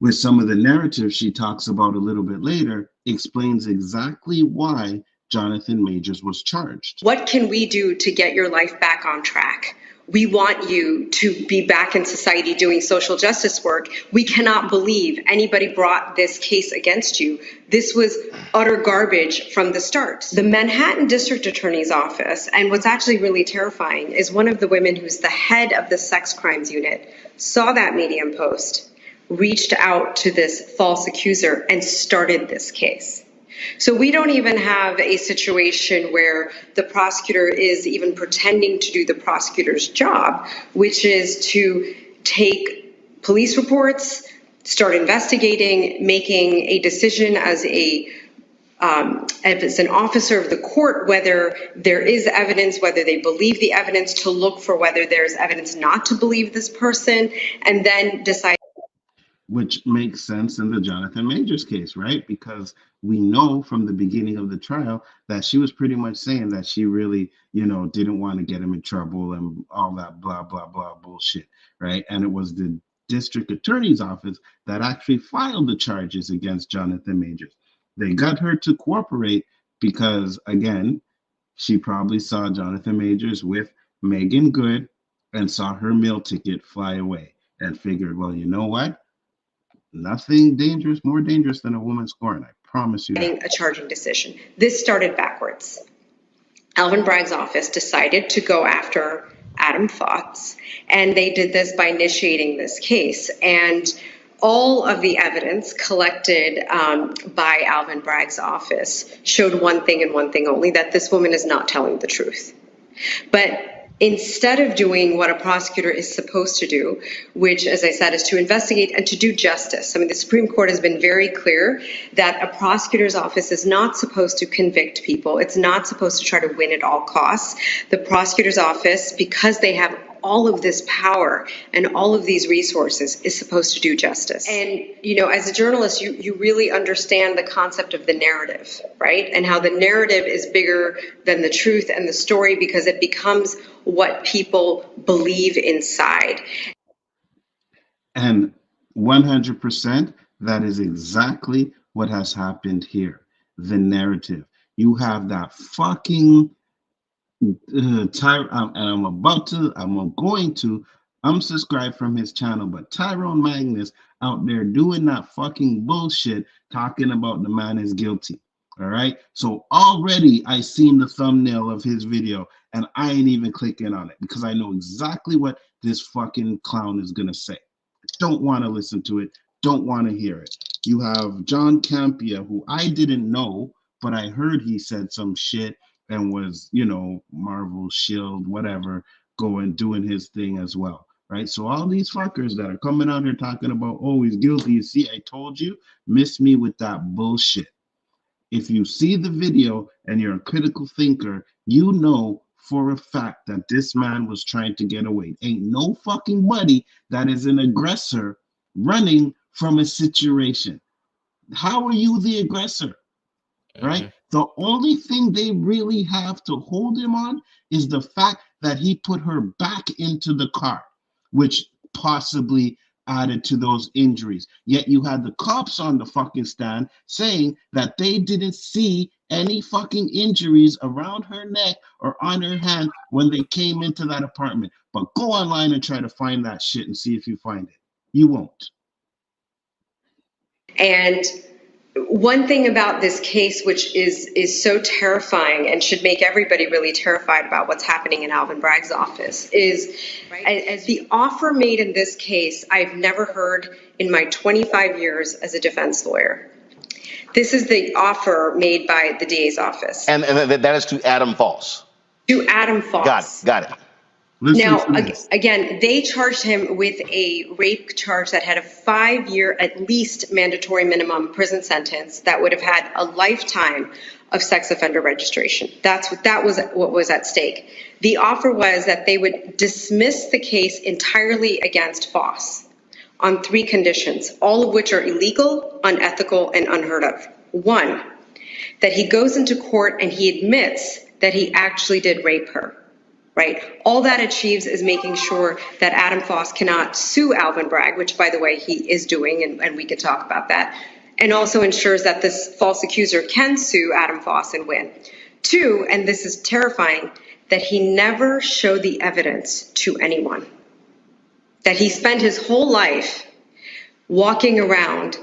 with some of the narrative she talks about a little bit later, explains exactly why Jonathan Majors was charged. What can we do to get your life back on track? We want you to be back in society doing social justice work. We cannot believe anybody brought this case against you. This was utter garbage from the start. The Manhattan District Attorney's Office, and what's actually really terrifying is one of the women who's the head of the sex crimes unit, saw that Medium post, reached out to this false accuser and started this case. So we don't even have a situation where the prosecutor is even pretending to do the prosecutor's job, which is to take police reports, start investigating, making a decision as an officer of the court, whether there is evidence, whether they believe the evidence, to look for whether there's evidence not to believe this person, and then decide. Which makes sense in the Jonathan Majors case, right? Because we know from the beginning of the trial that she was pretty much saying that she really, didn't want to get him in trouble and all that blah, blah, blah bullshit, right? And it was the district attorney's office that actually filed the charges against Jonathan Majors. They got her to cooperate because, again, she probably saw Jonathan Majors with Megan Good and saw her meal ticket fly away and figured, well, you know what? Nothing more dangerous than a woman scorn. I promise you that. A charging decision. This started backwards. Alvin Bragg's office decided to go after Adam Fox, and they did this by initiating this case. And all of the evidence collected by Alvin Bragg's office showed one thing and one thing only, that this woman is not telling the truth. But instead of doing what a prosecutor is supposed to do, which, as I said, is to investigate and to do justice. I mean, the Supreme Court has been very clear that a prosecutor's office is not supposed to convict people. It's not supposed to try to win at all costs. The prosecutor's office, because they have all of this power and all of these resources, is supposed to do justice. And, as a journalist, you really understand the concept of the narrative, right? And how the narrative is bigger than the truth and the story, because it becomes what people believe inside. And 100%, that is exactly what has happened here. The narrative. You have that fucking and I'm going to unsubscribe from his channel, but Tyrone Magnus out there doing that fucking bullshit, talking about the man is guilty. All right. So already I seen the thumbnail of his video and I ain't even clicking on it because I know exactly what this fucking clown is going to say. Don't want to listen to it. Don't want to hear it. You have John Campia, who I didn't know, but I heard he said some shit and was, Marvel, Shield, whatever, doing his thing as well, right? So all these fuckers that are coming out here talking about, oh, he's guilty. You see, I told you, miss me with that bullshit. If you see the video and you're a critical thinker, you know for a fact that this man was trying to get away. Ain't no fucking buddy that is an aggressor running from a situation. How are you the aggressor? Right? Mm-hmm. The only thing they really have to hold him on is the fact that he put her back into the car, which possibly added to those injuries. Yet you had the cops on the fucking stand saying that they didn't see any fucking injuries around her neck or on her hand when they came into that apartment. But go online and try to find that shit and see if you find it. You won't. And one thing about this case, which is so terrifying and should make everybody really terrified about what's happening in Alvin Bragg's office, is as the offer made in this case, I've never heard in my 25 years as a defense lawyer. This is the offer made by the DA's office. And that is to Adam Fox. To Adam Fox. Got it. Now, again, they charged him with a rape charge that had a 5-year, at least mandatory minimum prison sentence that would have had a lifetime of sex offender registration. That was what was at stake. The offer was that they would dismiss the case entirely against Foss on 3 conditions, all of which are illegal, unethical, and unheard of. 1, that he goes into court and he admits that he actually did rape her. right? All that achieves is making sure that Adam Foss cannot sue Alvin Bragg, which, by the way, he is doing, and we can talk about that, and also ensures that this false accuser can sue Adam Foss and win. Two, and this is terrifying, that he never showed the evidence to anyone. That he spent his whole life walking around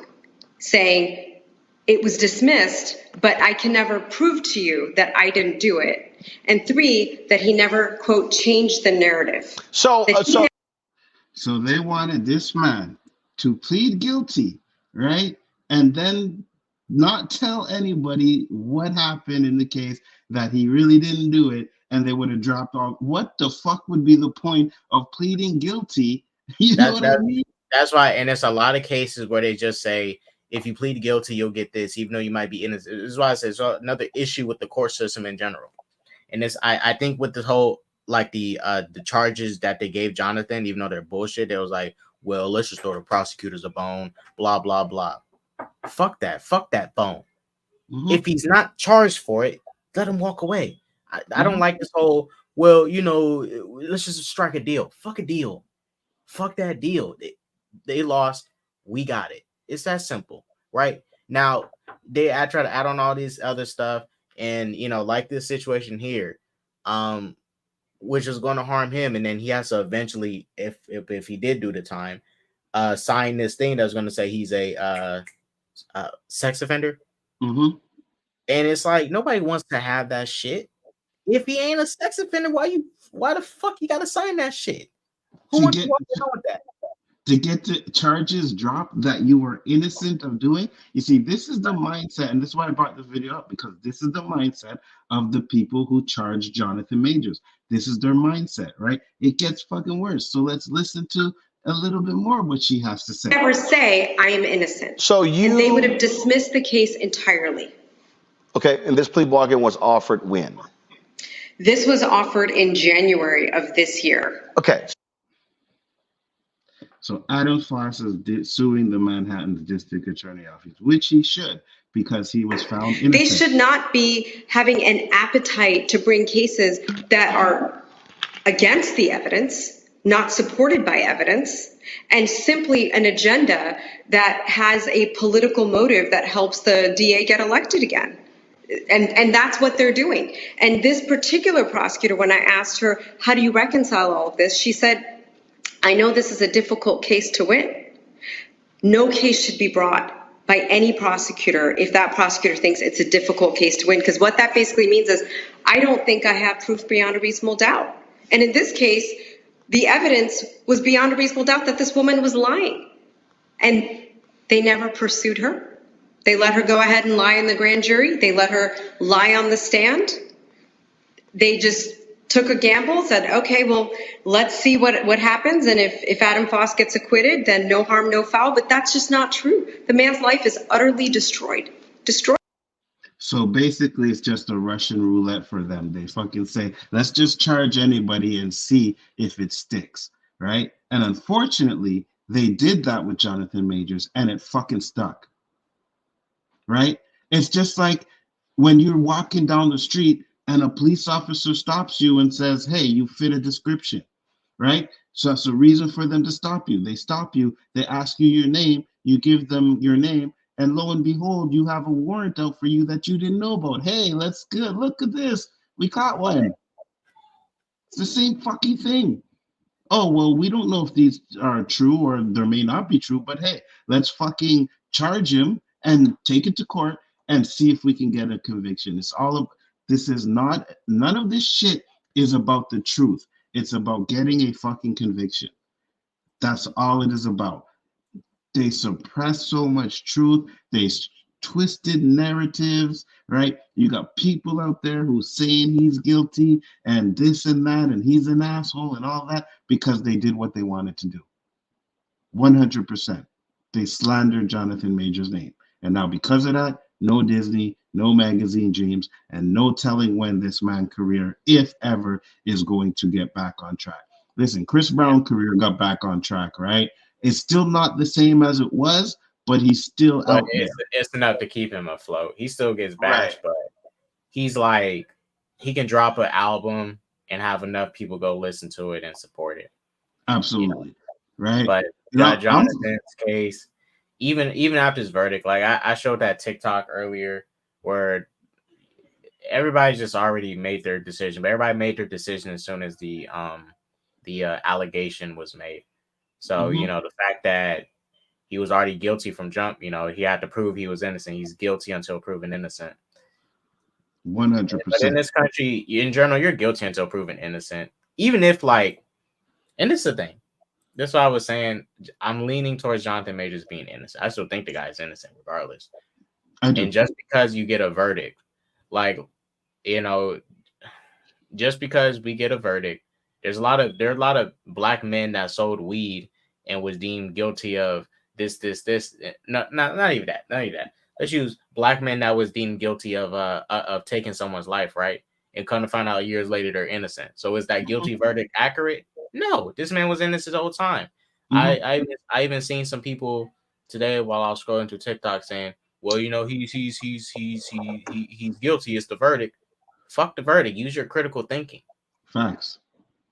saying, it was dismissed, but I can never prove to you that I didn't do it. And three, that he never, quote, changed the narrative. So they wanted this man to plead guilty, right? And then not tell anybody what happened in the case, that he really didn't do it, and they would have dropped off. What the fuck would be the point of pleading guilty? You know what I mean? That's why, and it's a lot of cases where they just say, if you plead guilty, you'll get this, even though you might be innocent. This is why I say it's another issue with the court system in general. And this, I think with this whole, like the charges that they gave Jonathan, even though they're bullshit, they was like, well, let's just throw the prosecutors a bone, blah, blah, blah. Fuck that bone. Mm-hmm. If he's not charged for it, let him walk away. I don't like this whole, well, you know, let's just strike a deal. Fuck a deal. Fuck that deal. They lost. We got it. It's that simple, right? Now, I try to add on all these other stuff, and, you know, like this situation here, which is going to harm him, and then he has to eventually, if he did do the time, sign this thing that's going to say he's a sex offender. Mm-hmm. And it's like, nobody wants to have that shit. If he ain't a sex offender, why the fuck you got to sign that shit? Who wants to walk around with that? To get the charges dropped that you were innocent of doing. You see, this is the mindset, and this is why I brought this video up, because this is the mindset of the people who charge Jonathan Majors. This is their mindset, right? It gets fucking worse. So let's listen to a little bit more of what she has to say. Never say I am innocent. So and they would have dismissed the case entirely. Okay, and this plea bargain was offered when? This was offered in January of this year. Okay. So Adam Foss is suing the Manhattan District Attorney Office, which he should, because he was found innocent. They should not be having an appetite to bring cases that are against the evidence, not supported by evidence, and simply an agenda that has a political motive that helps the DA get elected again. And that's what they're doing. And this particular prosecutor, when I asked her, how do you reconcile all of this? She said, I know this is a difficult case to win. No case should be brought by any prosecutor if that prosecutor thinks it's a difficult case to win, because what that basically means is, I don't think I have proof beyond a reasonable doubt. And in this case, the evidence was beyond a reasonable doubt that this woman was lying. And they never pursued her. They let her go ahead and lie in the grand jury. They let her lie on the stand. They just took a gamble, said, okay, well, let's see what happens. And if Adam Foss gets acquitted, then no harm, no foul. But that's just not true. The man's life is utterly destroyed. So basically, it's just a Russian roulette for them. They fucking say, let's just charge anybody and see if it sticks, right? And unfortunately, they did that with Jonathan Majors, and it fucking stuck, right? It's just like when you're walking down the street and a police officer stops you and says, hey, you fit a description, right? So that's a reason for them to stop you. They stop you, they ask you your name, you give them your name, and lo and behold, you have a warrant out for you that you didn't know about. Hey, that's good. Look at this. We caught one. It's the same fucking thing. Oh, well, we don't know if these are true or there may not be true, but hey, let's fucking charge him and take it to court and see if we can get a conviction. It's all of this is not, none of this shit is about the truth. It's about getting a fucking conviction. That's all it is about. They suppress so much truth. They twisted narratives, right? You got people out there who's saying he's guilty and this and that, and he's an asshole and all that because they did what they wanted to do. 100%. They slandered Jonathan Majors' name. And now because of that, no Disney, no magazine dreams, and no telling when this man's career, if ever, is going to get back on track. Listen, Chris Brown's career got back on track, right? It's still not the same as it was, but he's still out there. It's enough to keep him afloat. He still gets bashed, Right. but he's like, he can drop an album and have enough people go listen to it and support it. Absolutely. Right. But Jonathan's case, even after his verdict, like I showed that TikTok earlier where everybody just already made their decision, but everybody made their decision as soon as the allegation was made. So, the fact that he was already guilty from jump, he had to prove he was innocent. He's guilty until proven innocent. 100%. But in this country, in general, you're guilty until proven innocent. Even if and this is the thing. That's why I was saying I'm leaning towards Jonathan Majors being innocent. I still think the guy's innocent regardless. And just because you get a verdict, just because we get a verdict, there are a lot of black men that sold weed and was deemed guilty of this. Not even that. Not even that. Let's use black men that was deemed guilty of taking someone's life, right? And come to find out years later they're innocent. So is that guilty verdict accurate? No, this man was innocent the whole time. I even seen some people today while I was scrolling through TikTok saying, well, he's guilty. It's the verdict. Fuck the verdict. Use your critical thinking. Facts.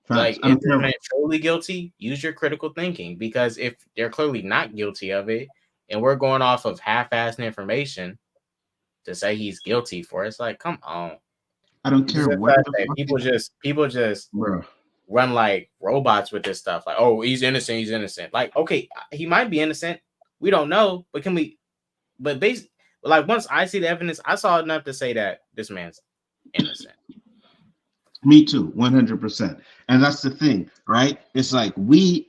Like, if the man truly guilty, use your critical thinking, because if they're clearly not guilty of it, and we're going off of half-assed information to say he's guilty for it, it's like, come on. I don't care what people just run like robots with this stuff. Like, oh, he's innocent. Like, okay, he might be innocent. We don't know, but can we? But basically, like, once I see the evidence, I saw enough to say that this man's innocent. Me too, 100%. And that's the thing, right? It's like we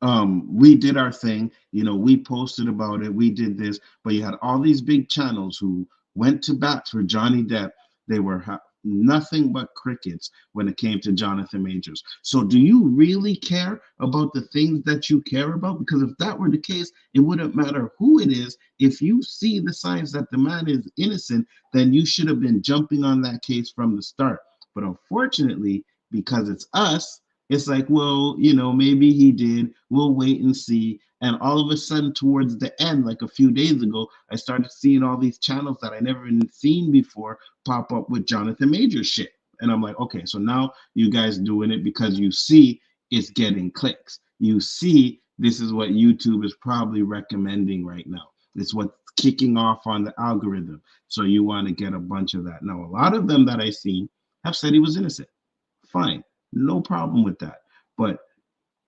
did our thing, we posted about it, we did this, but you had all these big channels who went to bat for Johnny Depp. They were nothing but crickets when it came to Jonathan Majors. So do you really care about the things that you care about? Because if that were the case, it wouldn't matter who it is. If you see the signs that the man is innocent, then you should have been jumping on that case from the start. But unfortunately, because it's us, it's like, well, maybe he did. We'll wait and see. And all of a sudden, towards the end, like a few days ago, I started seeing all these channels that I never even seen before pop up with Jonathan Majors shit. And I'm like, okay, so now you guys doing it because you see it's getting clicks. You see this is what YouTube is probably recommending right now. It's what's kicking off on the algorithm. So you want to get a bunch of that. Now, a lot of them that I seen have said he was innocent. Fine, no problem with that. But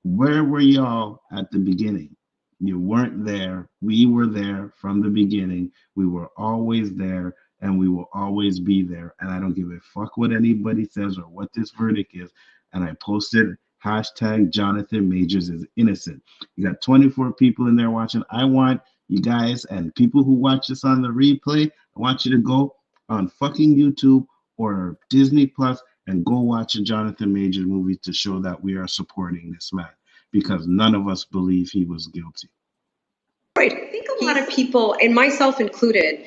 where were y'all at the beginning? You weren't there. We were there from the beginning. We were always there, and we will always be there. And I don't give a fuck what anybody says or what this verdict is. And I posted hashtag Jonathan Majors is innocent. You got 24 people in there watching. I want you guys and people who watch this on the replay, I want you to go on fucking YouTube or Disney Plus and go watch a Jonathan Majors movie to show that we are supporting this man, because none of us believe he was guilty. Right. I think a lot of people, and myself included,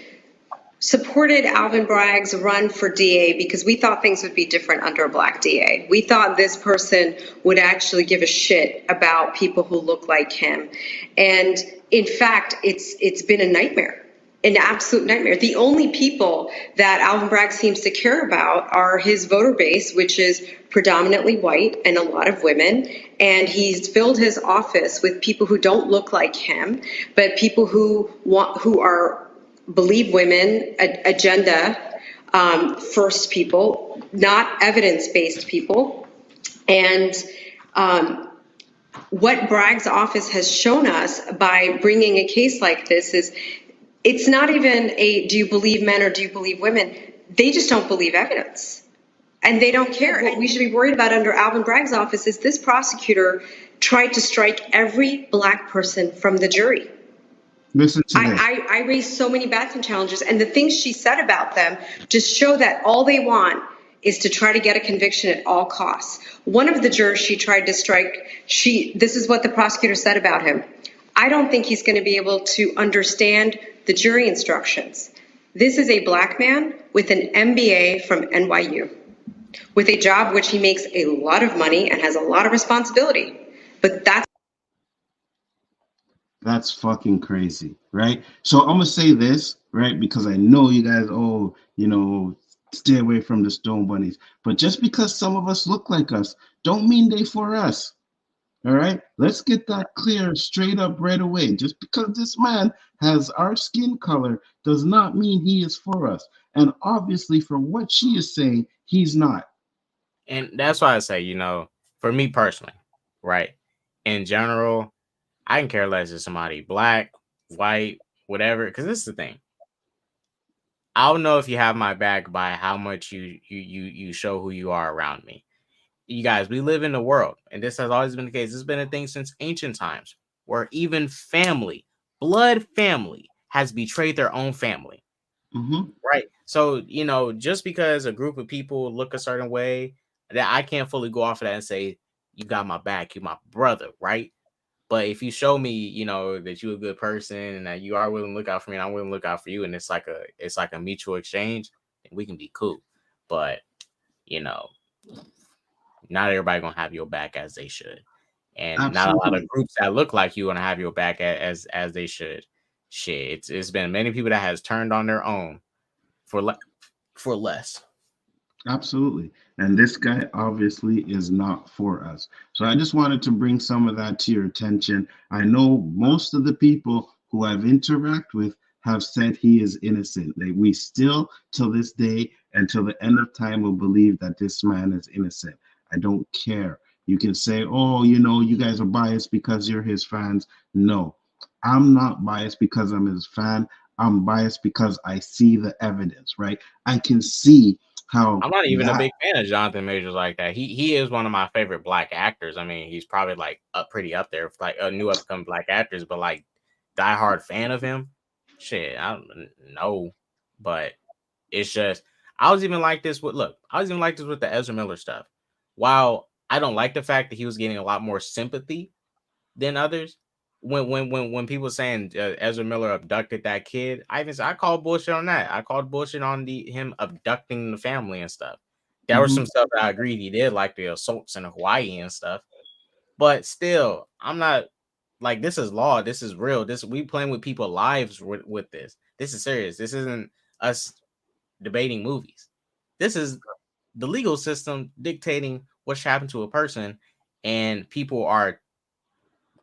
supported Alvin Bragg's run for DA because we thought things would be different under a black DA. We thought this person would actually give a shit about people who look like him. And in fact, it's been a nightmare. An absolute nightmare. The only people that Alvin Bragg seems to care about are his voter base, which is predominantly white and a lot of women. And he's filled his office with people who don't look like him, but people who believe women, agenda first people, not evidence-based people. And what Bragg's office has shown us by bringing a case like this is, it's not even do you believe men or do you believe women? They just don't believe evidence. And they don't care. What we should be worried about under Alvin Bragg's office is this prosecutor tried to strike every black person from the jury. Listen to this. I raised so many Batson challenges, and the things she said about them just show that all they want is to try to get a conviction at all costs. One of the jurors she tried to strike, this is what the prosecutor said about him. I don't think he's going to be able to understand the jury instructions. This is a black man with an MBA from NYU, with a job which he makes a lot of money and has a lot of responsibility. But that's fucking crazy, right? So I'm gonna say this, right? Because I know you guys, Stay away from the stone bunnies. But just because some of us look like us, don't mean they for us. All right, let's get that clear straight up right away. Just because this man has our skin color does not mean he is for us. And obviously, from what she is saying, he's not. And that's why I say, for me personally, right? In general, I can care less if somebody black, white, whatever. Because this is the thing. I don't know if you have my back by how much you show who you are around me. You guys, we live in a world, and this has always been the case. This has been a thing since ancient times, where even family, blood family, has betrayed their own family. Mm-hmm. Right. So, just because a group of people look a certain way, that I can't fully go off of that and say, you got my back, you my brother, right? But if you show me, that you're a good person and that you are willing to look out for me and I'm willing to look out for you, and it's like a mutual exchange, then we can be cool. But, not everybody gonna have your back as they should. And Absolutely. not a lot of groups that look like you gonna have your back as they should. Shit, it's been many people that has turned on their own for less. Absolutely. And this guy obviously is not for us. So I just wanted to bring some of that to your attention. I know most of the people who I've interacted with have said he is innocent. We still, till this day, until the end of time, will believe that this man is innocent. I don't care. You can say, oh, you guys are biased because you're his fans. No, I'm not biased because I'm his fan. I'm biased because I see the evidence, right? I can see how I'm not even a big fan of Jonathan Majors like that. He is one of my favorite black actors. I mean, he's probably like pretty up there, like a new upcoming black actors, but like diehard fan of him. Shit, I don't know, but it's just I was even like this with the Ezra Miller stuff. While I don't like the fact that he was getting a lot more sympathy than others, when people saying Ezra Miller abducted that kid, I called bullshit on that. I called bullshit on him abducting the family and stuff. There was some stuff that I agreed he did, like the assaults in Hawaii and stuff. But still, I'm not like, this is law. This is real. We playing with people's lives with this. This is serious. This isn't us debating movies. This is the legal system dictating what's happened to a person, and people are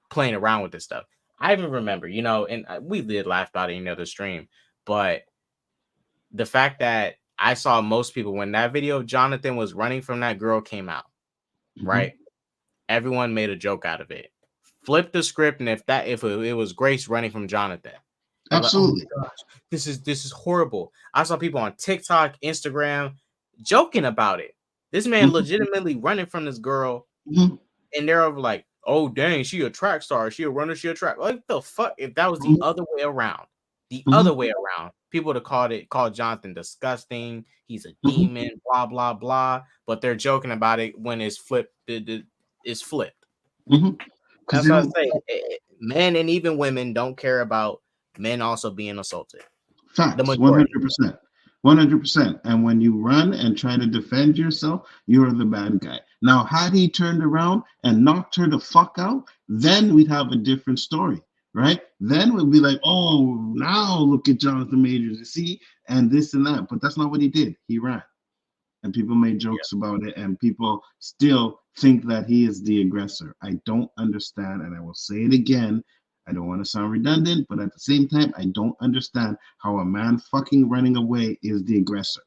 playing around with this stuff. I even remember, and we did laugh about it in the stream, but the fact that I saw most people when that video of Jonathan was running from that girl came out, right? Everyone made a joke out of it. Flip the script, and if it was Grace running from Jonathan, absolutely, like, oh my gosh, this is horrible. I saw people on TikTok, Instagram joking about it. This man legitimately running from this girl, and they're like, oh dang, she a track star, she a runner, she a track. Like the fuck, if that was the other way around, people would have called Jonathan disgusting, he's a demon, blah blah blah. But they're joking about it when it's flipped. It's flipped. That's what I say. Men and even women don't care about men also being assaulted. Facts, 100%. 100%. And when you run and try to defend yourself, you're the bad guy. Now, had he turned around and knocked her the fuck out, then we'd have a different story, right? Then we'd be like, oh, now look at Jonathan Majors, you see, and this and that. But that's not what he did. He ran. And people made jokes about it, and people still think that he is the aggressor. I don't understand, and I will say it again. I don't want to sound redundant, but at the same time, I don't understand how a man fucking running away is the aggressor.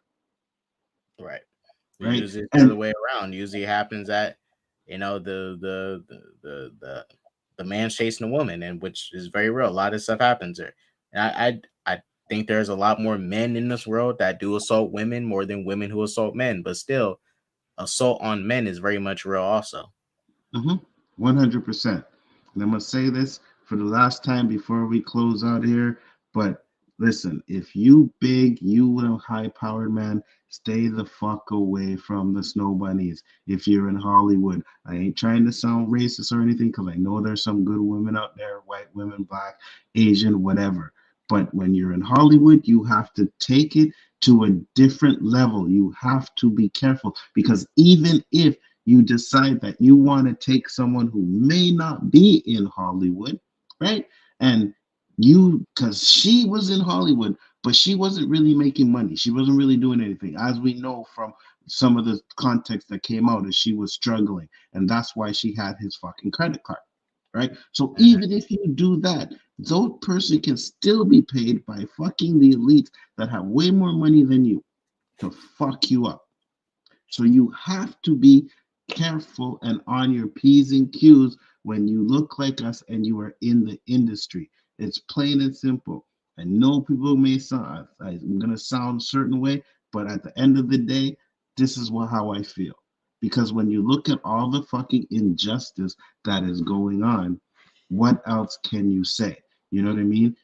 Right. Usually it's the other way around. Usually it happens that, the man chasing a woman, and which is very real. A lot of stuff happens there. And I think there's a lot more men in this world that do assault women more than women who assault men, but still, assault on men is very much real also. 100%. And I'm going to say this for the last time before we close out here, but listen, if you big, you a high-powered man, stay the fuck away from the snow bunnies. If you're in Hollywood, I ain't trying to sound racist or anything, because I know there's some good women out there, white women, black, Asian, whatever. But when you're in Hollywood, you have to take it to a different level. You have to be careful, because even if you decide that you want to take someone who may not be in Hollywood, right? And because she was in Hollywood, but she wasn't really making money. She wasn't really doing anything. As we know from some of the context that came out, is she was struggling. And that's why she had his fucking credit card. Right? So even if you do that, those person can still be paid by fucking the elites that have way more money than you to fuck you up. So you have to be careful and on your P's and Q's when you look like us and you are in the industry. It's plain and simple. I know people may sound, I'm going to sound a certain way, but at the end of the day, this is how I feel. Because when you look at all the fucking injustice that is going on, what else can you say? You know what I mean?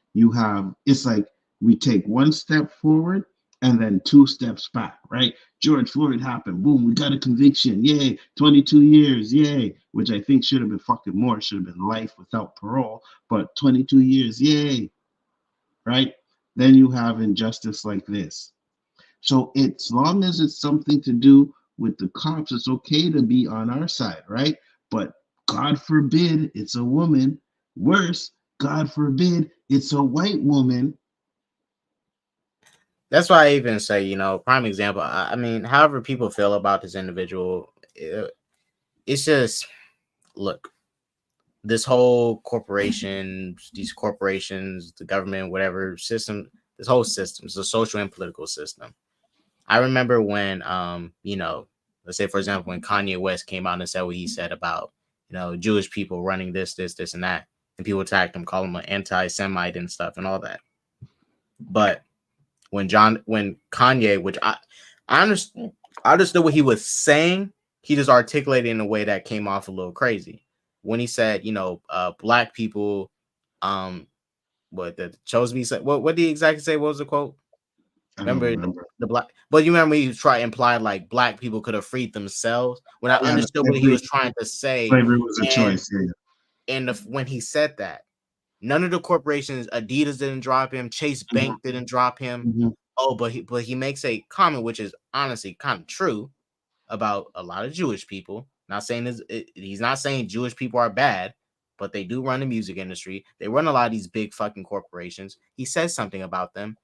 It's like we take one step forward and then two steps back, right? George Floyd happened. Boom, we got a conviction. Yay. 22 years. Yay. Which I think should have been fucking more. Should have been life without parole. But 22 years. Yay. Right? Then you have injustice like this. So as long as it's something to do with the cops, it's okay to be on our side, right? But God forbid it's a woman. Worse, God forbid it's a white woman. That's why I even say, prime example. I mean, however people feel about this individual, it's just, look, this whole these corporations, the government, whatever system, this whole system is a social and political system. I remember when, let's say, for example, when Kanye West came out and said what he said about, Jewish people running this, and that, and people attacked him, call him an anti-Semite and stuff and all that. But when Kanye, which I understood what he was saying, he just articulated in a way that came off a little crazy. When he said, black people, what the chose me said, what did he exactly say? What was the quote? Remember the black, but you remember he tried to imply like black people could have freed themselves. When I understood what he was trying to say, slavery was a choice. Yeah. And when he said that, none of the corporations, Adidas didn't drop him, Chase Bank didn't drop him. Mm-hmm. Oh, but he makes a comment which is honestly kind of true about a lot of Jewish people. Not saying he's not saying Jewish people are bad, but they do run the music industry. They run a lot of these big fucking corporations. He says something about them.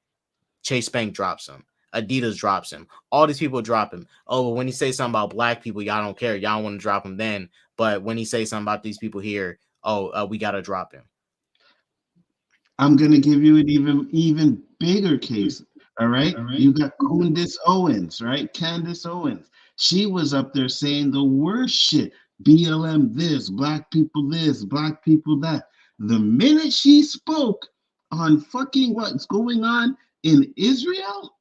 Chase Bank drops him. Adidas drops him. All these people drop him. Oh, but when he says something about black people, y'all don't care. Y'all want to drop him then. But when he says something about these people here, we got to drop him. I'm going to give you an even bigger case. All right. You got Candace Owens, right? Candace Owens. She was up there saying the worst shit. BLM this, black people this, black people that. The minute she spoke on fucking what's going on in Israel,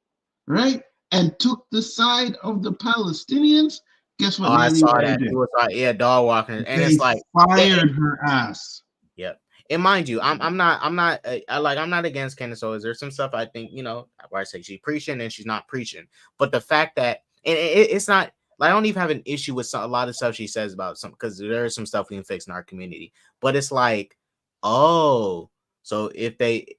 right? And took the side of the Palestinians, guess what? I saw that. It was like, dog walking. And they it's like fired her ass. Yep. And mind you, I'm not against Candace Owens. There's some stuff I think, where I say she's preaching and she's not preaching. But the fact that it's not like I don't even have an issue with a lot of stuff she says about some, because there is some stuff we can fix in our community. But it's like, so if they,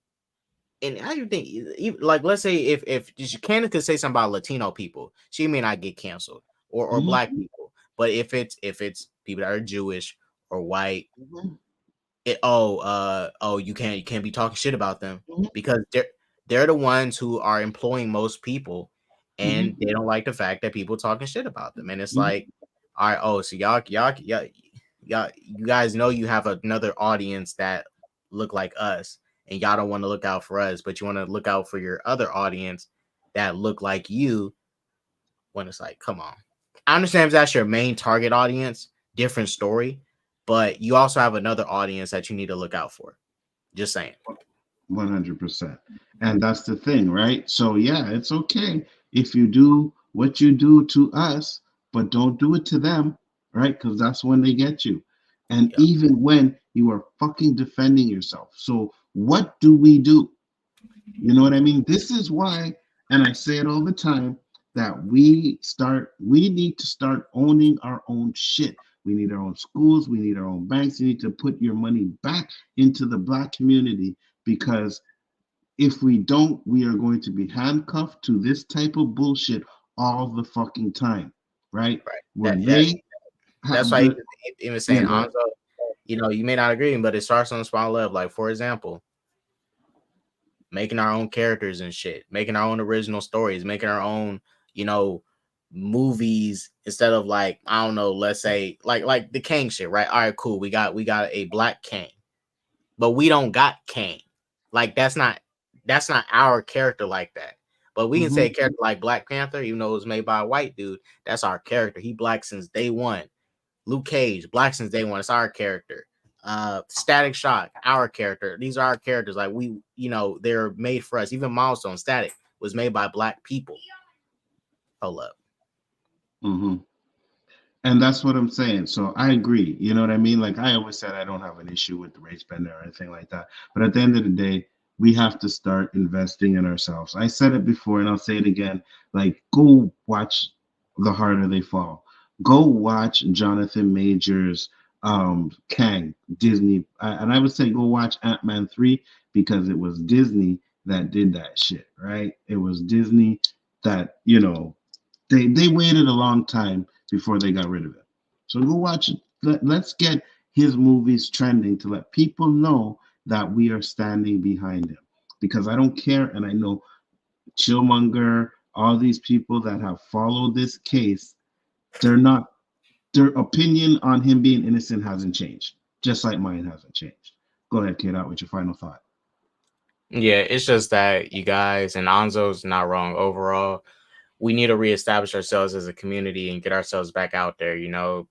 and how do you think, like, let's say if Candace could say something about Latino people, she may not get canceled or black people. But if it's people that are Jewish or white, you can't be talking shit about them because they're the ones who are employing most people, and they don't like the fact that people talking shit about them. And it's like, all right, so y'all, you guys know you have another audience that look like us, and y'all don't want to look out for us, but you want to look out for your other audience that look like you. When it's like, come on, I understand if that's your main target audience, different story. But you also have another audience that you need to look out for. Just saying. 100%. And that's the thing, right? So, yeah, it's okay if you do what you do to us, but don't do it to them, right? Because that's when they get you. And even when you are fucking defending yourself. So what do? You know what I mean? This is why, and I say it all the time, that we need to start owning our own shit. We need our own schools. We need our own banks. You need to put your money back into the black community, because if we don't, we are going to be handcuffed to this type of bullshit all the fucking time, right? That's why even saying, Nzo, you may not agree, but it starts on a small level. Like, for example, making our own characters and shit, making our own original stories, making our own, movies instead of like, I don't know, let's say like the Kang shit, right? All right, cool. We got a black Kang, but we don't got Kang. Like that's not our character like that. But we can say a character like Black Panther, even though it was made by a white dude, that's our character. He black since day one. Luke Cage, black since day one. It's our character. Static Shock, our character. These are our characters. Like we, they're made for us. Even Milestone Static was made by black people. Hold up. And that's what I'm saying. So I agree. You know what I mean? Like I always said, I don't have an issue with the race bender or anything like that. But at the end of the day, we have to start investing in ourselves. I said it before and I'll say it again. Like, go watch The Harder They Fall. Go watch Jonathan Majors' Kang, Disney. And I would say go watch Ant-Man 3 because it was Disney that did that shit, right? It was Disney that, they waited a long time before they got rid of it. So go watch it. Let's get his movies trending to let people know that we are standing behind him. Because I don't care, and I know Chillmonger, all these people that have followed this case, their opinion on him being innocent hasn't changed, just like mine hasn't changed. Go ahead, K-Dot, with your final thought. Yeah, it's just that you guys, and Anzo's not wrong overall, we need to reestablish ourselves as a community and get ourselves back out there,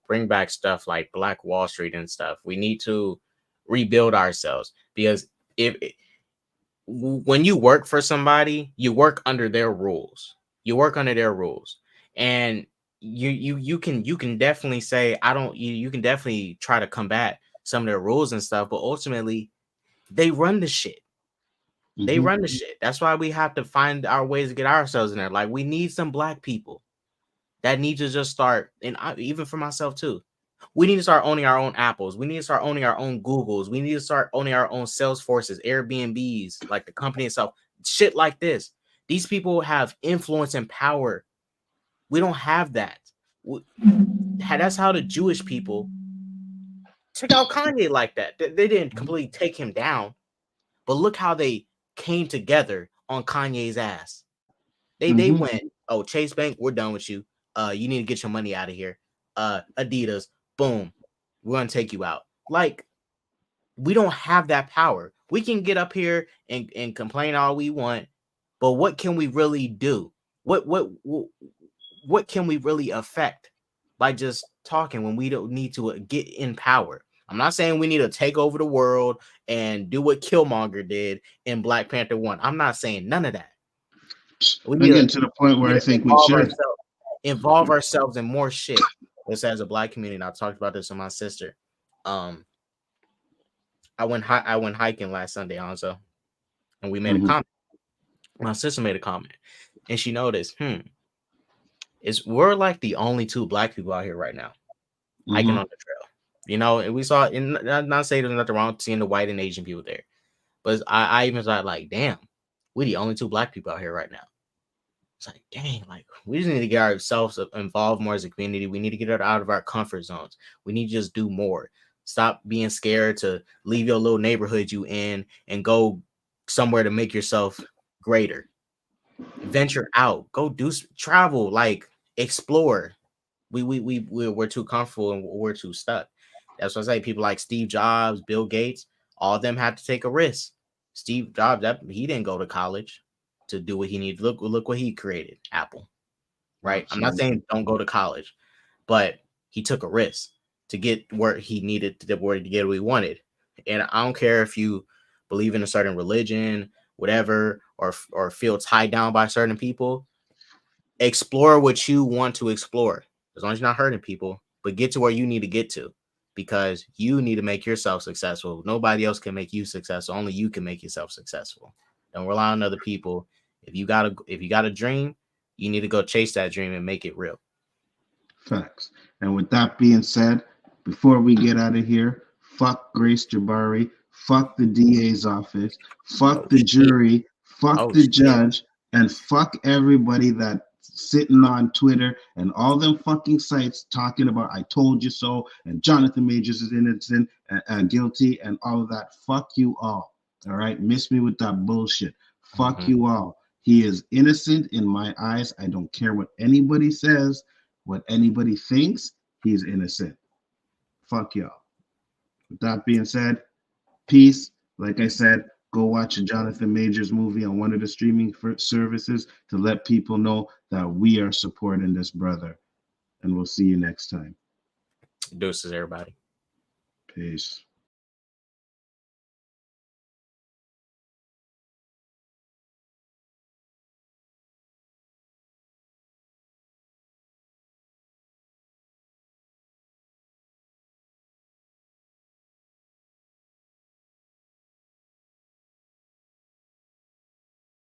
bring back stuff like Black Wall Street and stuff. We need to rebuild ourselves because when you work for somebody, you work under their rules. And you can definitely say, you can definitely try to combat some of their rules and stuff, but ultimately they run the shit. They run the shit. That's why we have to find our ways to get ourselves in there. Like we need some black people that need to just start, and even for myself too. We need to start owning our own Apples. We need to start owning our own Googles. We need to start owning our own Salesforces, Airbnbs, like the company itself. Shit like this. These people have influence and power. We don't have that. That's how the Jewish people took out Kanye like that. They didn't completely take him down, but look how they came together on Kanye's ass. They went, oh, Chase Bank, we're done with you. You need to get your money out of here. Adidas, boom, we're gonna take you out. Like, we don't have that power. We can get up here and complain all we want, but what can we really do? What can we really affect by just talking when we don't need to get in power? I'm not saying we need to take over the world and do what Killmonger did in Black Panther 1. I'm not saying none of that. We get to the point where I think we should involve ourselves in more shit. This as a black community, and I talked about this with my sister. I went hiking last Sunday also, and we made a comment. My sister made a comment, and she noticed, we're like the only two black people out here right now hiking on the trail. And we saw, and I'm not saying there's nothing wrong with seeing the white and Asian people there, but I even thought like, damn, we're the only two black people out here right now. It's like, dang, like we just need to get ourselves involved more as a community. We need to get out of our comfort zones. We need to just do more. Stop being scared to leave your little neighborhood you in and go somewhere to make yourself greater. Venture out, go travel, like explore. We're too comfortable and we're too stuck. That's what I say. People like Steve Jobs, Bill Gates, all of them had to take a risk. Steve Jobs, he didn't go to college to do what he needed. Look what he created, Apple. Right? Absolutely. I'm not saying don't go to college, but he took a risk to get where he needed to get what he wanted. And I don't care if you believe in a certain religion, whatever, or feel tied down by certain people. Explore what you want to explore, as long as you're not hurting people, but get to where you need to get to, because you need to make yourself successful. Nobody else can make you successful. Only you can make yourself successful. Don't rely on other people. If you got a dream, you need to go chase that dream and make it real. Facts. And with that being said, before we get out of here, fuck Grace Jabari, fuck the DA's office, fuck the jury, fuck the judge, and fuck everybody that's sitting on Twitter and all them fucking sites talking about I told you so and Jonathan Majors is innocent and guilty and all of that. Fuck you all. All right, miss me with that bullshit. Fuck Mhm. you all. He is innocent in my eyes. I don't care what anybody says, what anybody thinks. He's innocent. Fuck y'all. With that being said, peace. Like I said, go watch a Jonathan Majors movie on one of the streaming services to let people know that we are supporting this brother. And we'll see you next time. Deuces, everybody. Peace.